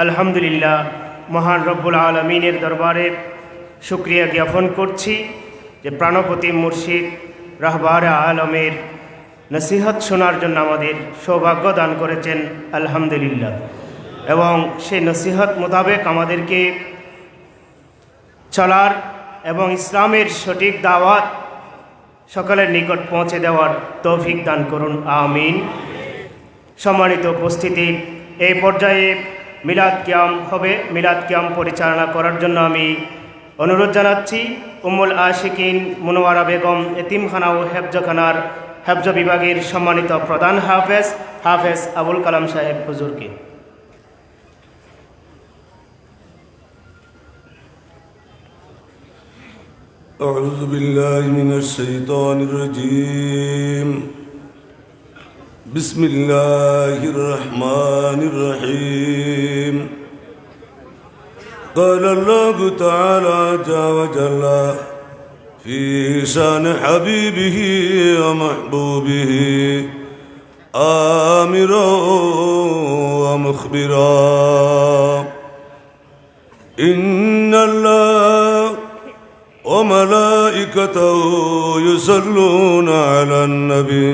আলহামদুলিল্লাহ, মহান রব্বুল আলমিনের দরবারে শুক্রিয়া জ্ঞাপন করছি যে প্রাণপতি মুর্শিদ রাহবার আলমের নসিহত শোনার জন্য আমাদের সৌভাগ্য দান করেছেন আলহামদুলিল্লাহ। এবং সেই নসিহত মোতাবেক আমাদেরকে চলার এবং ইসলামের সঠিক দাওয়াত সকলের নিকট পৌঁছে দেওয়ার তৌফিক দান করুন, আমিন। সম্মানিত উপস্থিতি, এই পর্যায়ে মিলাদ কিয়াম হবে। মিলাদ কিয়াম পরিচালনা করার জন্য আমি অনুরোধ জানাচ্ছি উম্মুল আশিকিন মুনওয়ারা বেগম এতিমখানা ও হেফজখানার হেফজ বিভাগের সম্মানিত প্রধান হাফেজ আবুল কালাম সাহেব হুজুরকে। أعوذ بالله من الشيطان الرجيم. بسم الله الرحمن الرحيم. قال الله تعالى عز وجل في شان حبيبه ومحبوبه آمرا ومخبرا إن الله وملائكته يصلون على النبي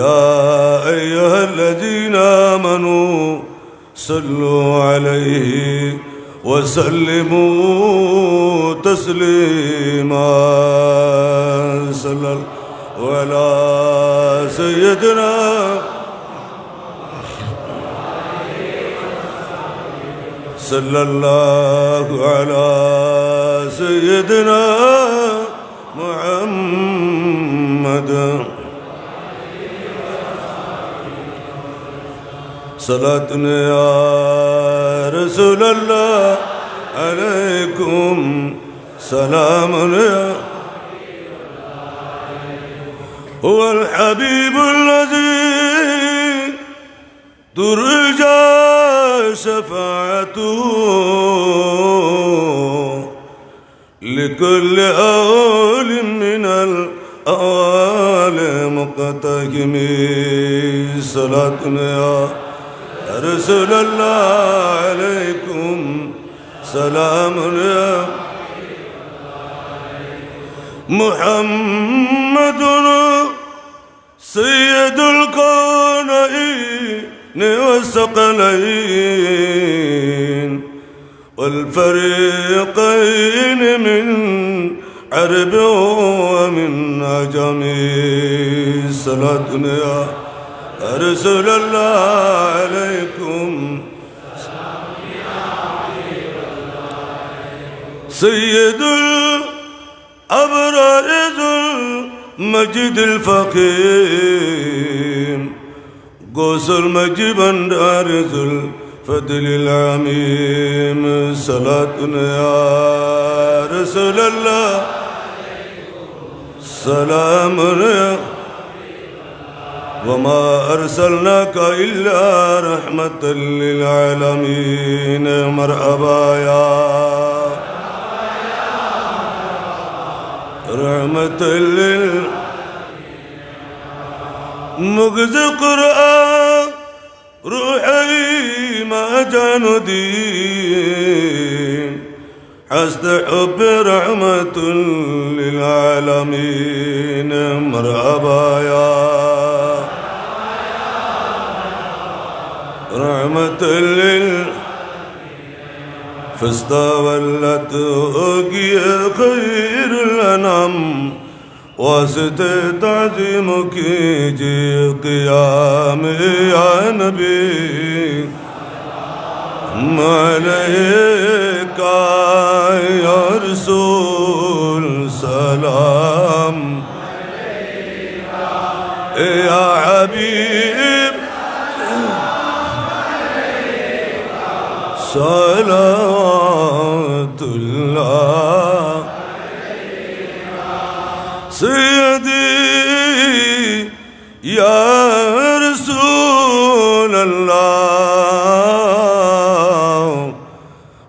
يا أيها الذين آمنوا صلوا عليه وسلموا تسليما. صلى الله على سيدنا صلى الله على سيدنا محمد. صلاة يا رسول الله عليكم سلام يا هو الحبيب الذي ترجى شفاعته لكل أول من الأوال مقتهم. صلاة يا رسول الله عليكم سلام يا محمد سيد الكونين والثقلين والفريقين من عرب ومن عجم. صلاة يا رسول الله عليكم سيد الأبرار ذو المجد الفقيم قوس المجد بندار ذو الفضل العميم. صلاة يا رسول الله سلام يا وما أرسلناك إلا رحمة للعالمين. مرحبا يا رحمة مغز قرآن روحي ما جان دين حسد حب رحمة للعالمين. مرحبا يا رحمة فاستولت أوقي خير الأنام واسطة تعظيمك جي قيام يا نبي عليك يا رسول سلام يا حبيب صلوات الله سيدي يا رسول الله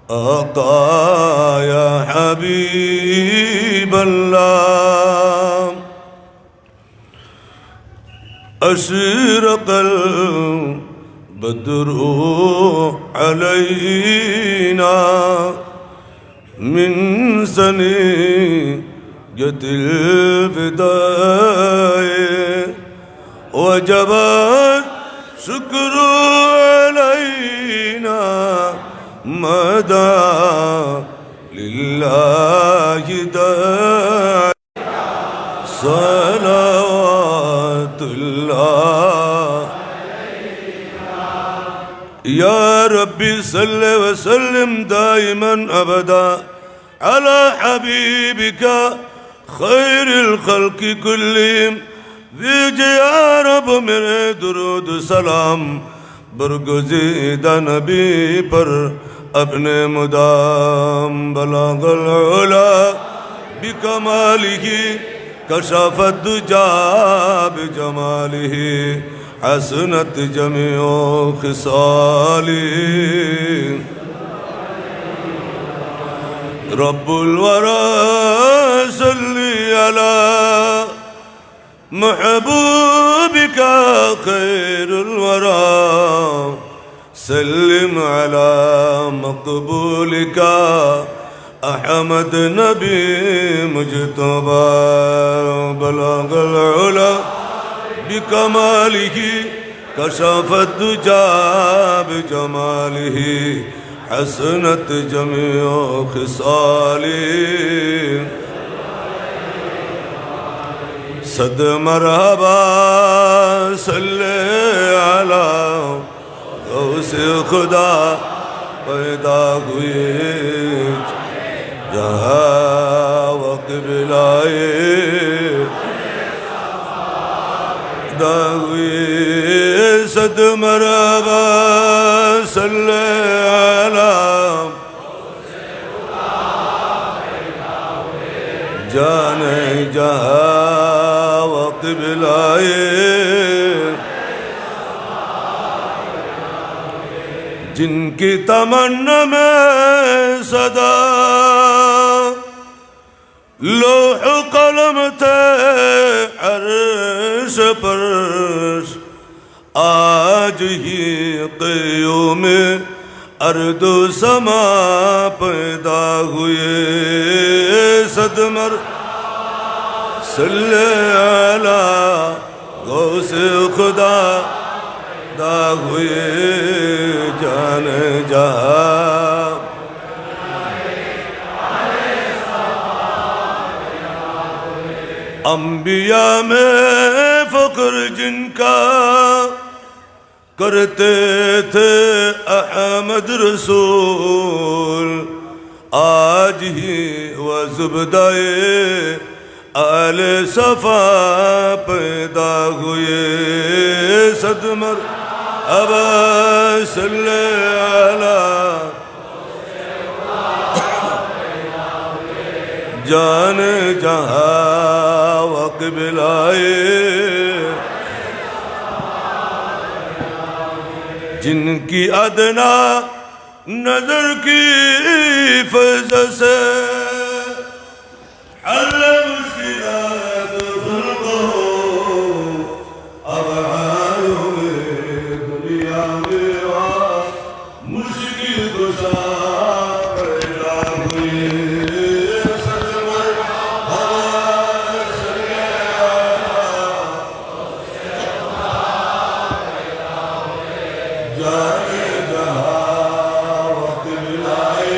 آقا يا حبيب الله. أشرق البدر علينا من ثنية الفداء وجب الشكر علينا مدى لله داعي. صلوات الله يا ربي صل وسلم دائما أبدا على حبيبك خير الخلق كلهم بھیج یا رب میرے درود سلام برگزیدہ نبی پر اپنے مدام بلغ العلا بکمالہ کشف الدجا بجمالہ حسنت جمیع خصالہ رب الورى صلی علی محبوبك خير الورى سلم على مقبولك أحمد نبي مجتبى بلغ العلا بكماله كشف الدجى بجماله حسنت جميع خصاله صد مرحبا صلی علی غوث خدا پیدا ہوئے جہاں وقبل آئے پیدا ہوئے صد مرحبا صلی علی جانے جہاں بلائے جن کی تمنا میں صدا لوح قلم تھے عرش پر آج ہی قیوم ارض و سما پیدا ہوئے صد صلی علی غوث خدا دا ہوئے جان جہاں انبیاء میں فخر جن کا کرتے تھے احمد رسول آج ہی وہ زبدائے آل صفا پیدا ہوئے صد مرحبا صلی علی جان جہاں وقبل آئے جن کی ادنا نظر کی فیض سے حل مشکلات خلقوں اب حالوں میں دنیا میں مشکل گشا پیدا ہوئے صد مرحبا صلی علی جانے جہاں وقت ملائے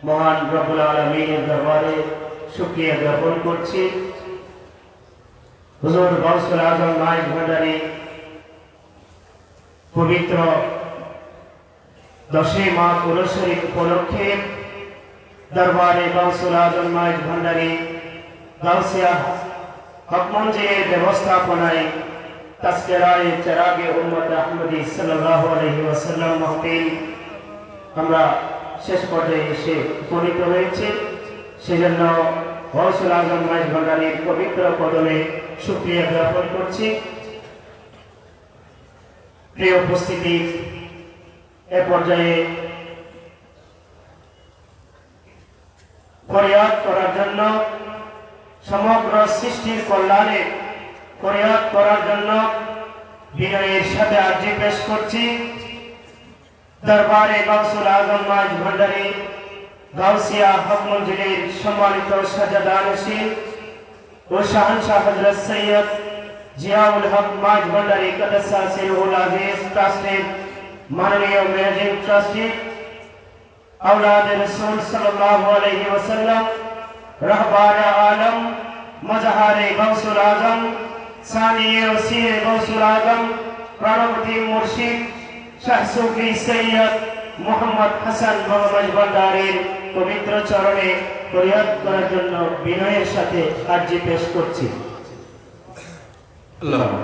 মহান রব্বুল আলামিনের দরবারে শুকরিয়া জ্ঞাপন করছি। হুজুর গাউসুল আজম মাইজ ভান্ডারী পবিত্র 10 মাঘ উরুস শরীফ উপলক্ষে দরবারে গাউসুল আজম মাইজ ভান্ডারী গাউসিয়া হক মঞ্জিলের ব্যবস্থাপনায় তাসকিরায়ে চেরাগে উম্মত আহমদী সাল্লাল্লাহু আলাইহি ওয়াসাল্লাম মাহফিল আমরা শেষ পর্যায়ে এসে উপনীত হয়েছে। সেজন্য গাউসুল আজম মাইজ ভান্ডারীর পবিত্র কদমে শুকরিয়া জ্ঞাপন করছি। প্রিয় উপস্থিতি, এ পর্যায়ে ফরিয়াদ করার জন্য সমগ্র সৃষ্টির কল্যাণে ফরিয়াদ করার জন্য বিনয়ের সাথে আর্জি পেশ করছি। দরবারে গাউসুল আজম মাইজ ভান্ডারী গাউসিয়া হক মঞ্জিলের সম্মানিত সাজাদানশীল ও শাহনশাহ হযরত সৈয়দ জিয়াউল হক মাইজ ভান্ডারী কদসা সিরহুল আজিজ ট্রাস্টের মাননীয় ম্যানেজিং ট্রাস্টি औलाद रसूल सल्लल्लाहु अलैहि वसल्लम रहबार आलम मजहारे गौसुल आजम सानिए वसीर गौसुल आजम प्राणपति मुर्शिद शाह सूफी सैयद मोहम्मद हसन मोहम्मद ভান্ডারীর পবিত্র চরণে ফরিয়াদ করার জন্য বিনয়ের সাথে আরজি পেশ করছি। اللهم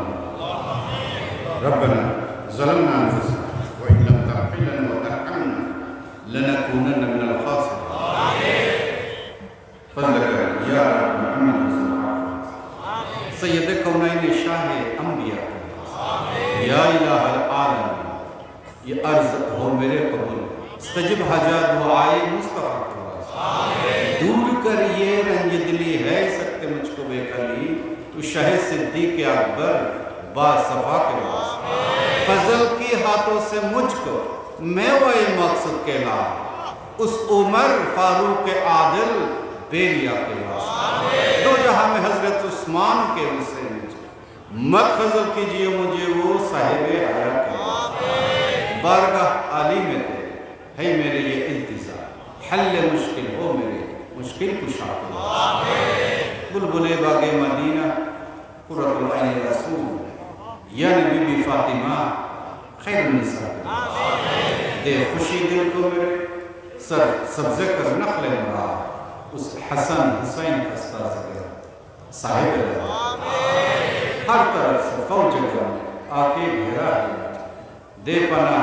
ربنا ظلمنا أنفسنا وإن لم تغفر لنا وترحمنا لنكونن من الخاسرين فضلك يا رب محمد صلى الله عليه وسلم سيد الكونين شاه انبیاء या इलाह العالمین ये अर्ज हो मेरे कबूल استجب हाजत दुआए मुस्तफा दूर कर ये रंज दिली है सकते मुझको बेकली तू शाह सिद्दीक अकबर बासफा के वास्ते फजल की हाथों से मुझको मैं वही मकसद के ला उस उमर फारूक आदिल बेरिया के वास्ते दो जहां में हजरत उस्मान के उसे मत फजल कीजिए मुझे वो साहिब हयात के वास्ते बारगाह आली में थे है मेरे ये इंतजार हल मुश्किल हो मेरे मुश्किल कुशा बुलबुले बागे मदीना कुर्रतुल ऐन रसूल यानी बीबी फातिमा खैर निसा दे खुशी दिल को मेरे सर सब्ज़े कर नखले मरा उस हसन हुसैन खस्ता से साहिब हर तरफ से फौज कर आके घेरा दे पना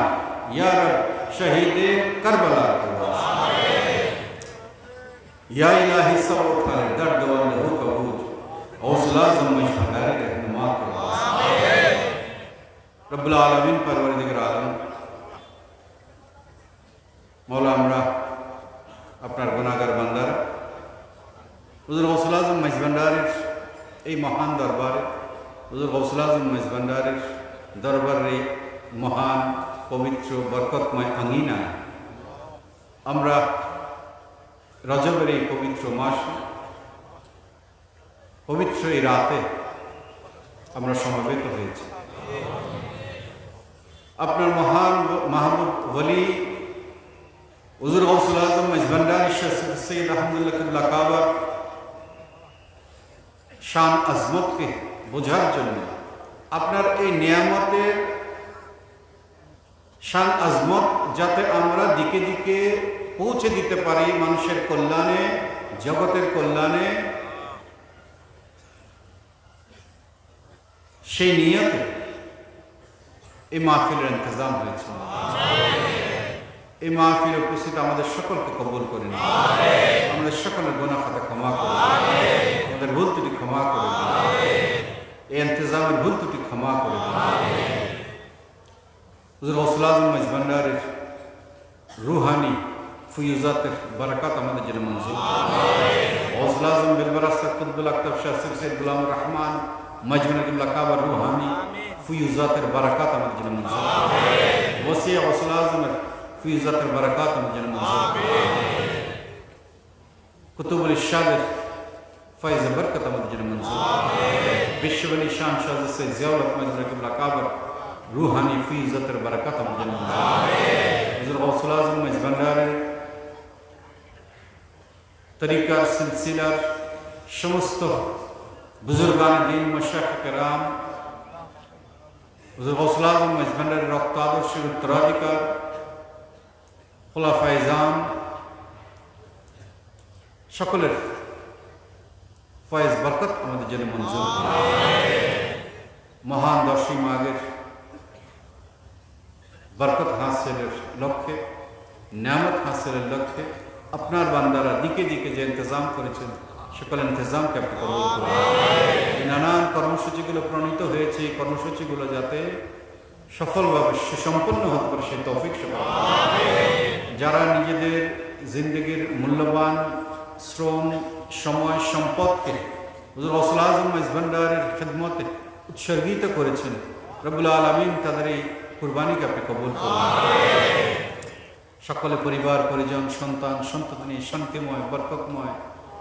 या रब शहीद करबला के वास्ते या इलाही सब उठाए दर्द वाले हो कबूज हौसला ज़म्मश भंडारी रहनुमा के वास्ते रब्बुल आलमीन परवरदिगार आलम मौला আমরা আপনার গুনাহগার বান্দারা হুজুর গাউসুল আজম মাইজ ভান্ডারীর এই মহান দরবারে হুজুর গাউসুল আজম মাইজ ভান্ডারীর দরবারে মহান পবিত্র বরকতময় আঙ্গিনায় আমরা রজবের এই পবিত্র মাসে পবিত্র এই রাতে আমরা সমবেত হয়েছি আপনার মহান মাহবুব ওলি হুজুর গাউসুল আজম মাইজ ভান্ডারী সৈয়দ আহমদুল্লাহ কিবলা কাবা শান আজমতকে বোঝার জন্য আপনার এই নিয়ামতের শান আজমত যাতে আমরা দিকে দিকে পৌঁছে দিতে পারি মানুষের কল্যাণে জগতের কল্যাণে সেই নিয়তে এই মাহফিলের ইন্তজাম হয়েছে এই মাহফিলে উপস্থিত আমাদের সকলকে কবুল করে নিন আমাদের সকলের গুনাহ খাতা ক্ষমা করে আমাদের ভুল ত্রুটি ক্ষমা করে দিন এই ইন্তজামের ভুল ত্রুটি ক্ষমা করে দিন হুজুর গাউসুল আজম মাইজ ভান্ডারীর রুহানি ফুয়ুজাতের বারাকাত আমাদের জন্য মঞ্জুর গাউসুল আজম বিলবরাসত কুতুবুল আকতাব শাহ সৈয়দ গোলাম রহমান মাইজ ভান্ডারী কিবলা কাবা রুহানি ফুয়ুজাতের বারাকাত আমাদের জন্য মঞ্জুর ওসি গাউসুল আজমের ফুয়ুজাতের বারাকাত আমাদের জন্য মঞ্জুর কুতুবুল ইরশাদের ফয়েজ বরকত আমাদের জন্য মঞ্জুর বিশ্ববলী শান শাহ সৈয়দ জিয়াউল হক মাইজ ভান্ডারী কিবলা কাবা रूहानी फीज़तर बरकत হুজুর গাউসুল আজম মাইজ ভান্ডারী তরিকার সিলসিলার সমস্ত বুজুর্গান দিন মশাইখ কেরাম, হুজুর গৌসুল আজম মেজভান্ডারের রক্ত আদর্শের উত্তরাধিকার খোলাফায়ে জাম সকলের ফয়েজ বরকত আমাদের জন্য মঞ্জুর করুন। মহান 10ই মাঘের বরকত হাসিলের লক্ষ্যে, নিয়ামত হাসিলের লক্ষ্যে আপনার বান্দারা দিকে দিকে যে ইন্তজাম করেছেন সকল ইন্তজামকে আপনি কবুল করুন। এই নানান কর্মসূচিগুলো প্রণীত হয়েছে, এই কর্মসূচিগুলো যাতে সফলভাবে সুসম্পন্ন হতে পারে সেই তৌফিক সকল যারা নিজেদের জিন্দগির মূল্যবান শ্রম, সময়, সম্পদকে হুজুর গৌসুল আজম মেজভান্ডারের খেদমতে উৎসর্গিত করেছেন, রব্বুল আলামিন তাদের এই কুরবানিকে আপনি কবুল করুন। সকলে পরিবার, পরিজন, সন্তান, সন্ততি শান্তিময়, বরকতময়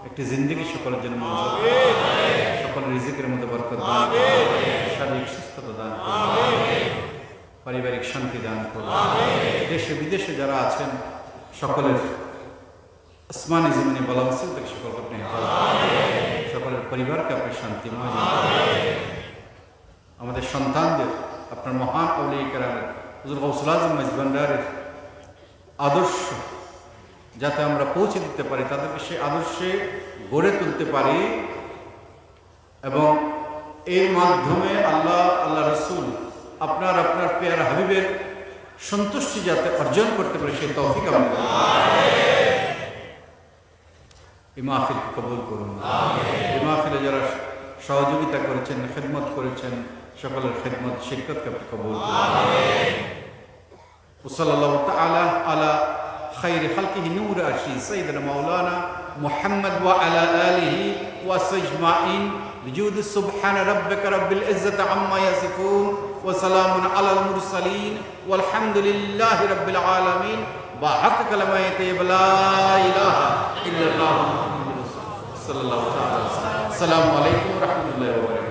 একটি জিন্দগি সকলের জন্য মঞ্জুর করুন। সকলের রিজিকের মধ্যে বরকত দান করুন, শারীরিক সুস্থতা দান করুন, পারিবারিক শান্তি দান করুন। দেশে বিদেশে যারা আছেন সকলের আসমানি জমিনে বলা মুসিবত থেকে সকলকে আপনি হেফাজত করুন। সকলের পরিবারকে আপনি শান্তিময় দিন। আমাদের সন্তানদের আপনার মহান আউলিয়া কেরামের হুজুর গৌসুল আজম মেজভান্ডারের আদর্শ যাতে আমরা পৌঁছে দিতে পারি, তাদেরকে সেই আদর্শে গড়ে তুলতে পারি এবং এর মাধ্যমে আল্লাহ, আল্লাহ রসুল, আপনার পেয়ারা হাবিবের সন্তুষ্টি যাতে অর্জন করতে পারে সেই তৌফিক আমাদের এই মাহফিলকে কবুল করুন। এই মাহফিলে যারা সহযোগিতা করেছেন, খেদমত করেছেন, সকলের খেদমত শিরকতকে আপনি কবুল করুন। ওয়াসাল্লাল্লাহু তাআলা আলা খায়রি খালকিহি নূর আরশি সাইয়্যিদিনা মাওলানা মুহাম্মদ ওয়া আলা আলিহি ওয়া সাজমাইন বিজুদ সুবহান রাব্বিকা রাব্বিল ইজ্জাতি আম্মা ইয়াসিফুন ওয়া সালামুন আলাল মুরসালিন ওয়াল হামদুলিল্লাহি রাব্বিল আলামিন বা হক কালামায়ে লা ইলাহা ইল্লাল্লাহ মুহাম্মাদুর রাসূলুল্লাহ সাল্লাল্লাহু তাআলা আলাইহি ওয়াসাল্লাম। আসসালামু আলাইকুম ওয়া রাহমাতুল্লাহি ওয়া বারাকাতুহু।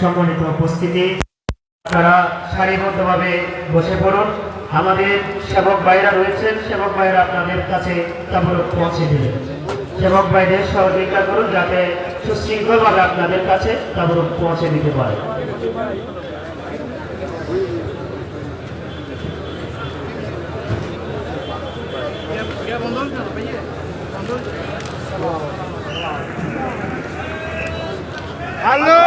সম্মানিত উপস্থিতি, আপনারা সারিবদ্ধভাবে বসে পড়ুন। আমাদের সেবক ভাইরা রয়েছেন, সেবক ভাইরা আপনাদের কাছে তাবরুক পৌঁছে দিলেন। সেবক ভাইদের সহযোগিতা করুন যাতে সুশৃঙ্খলভাবে আপনাদের কাছে তাবরুক পৌঁছে দিতে পারে। আল্লাহ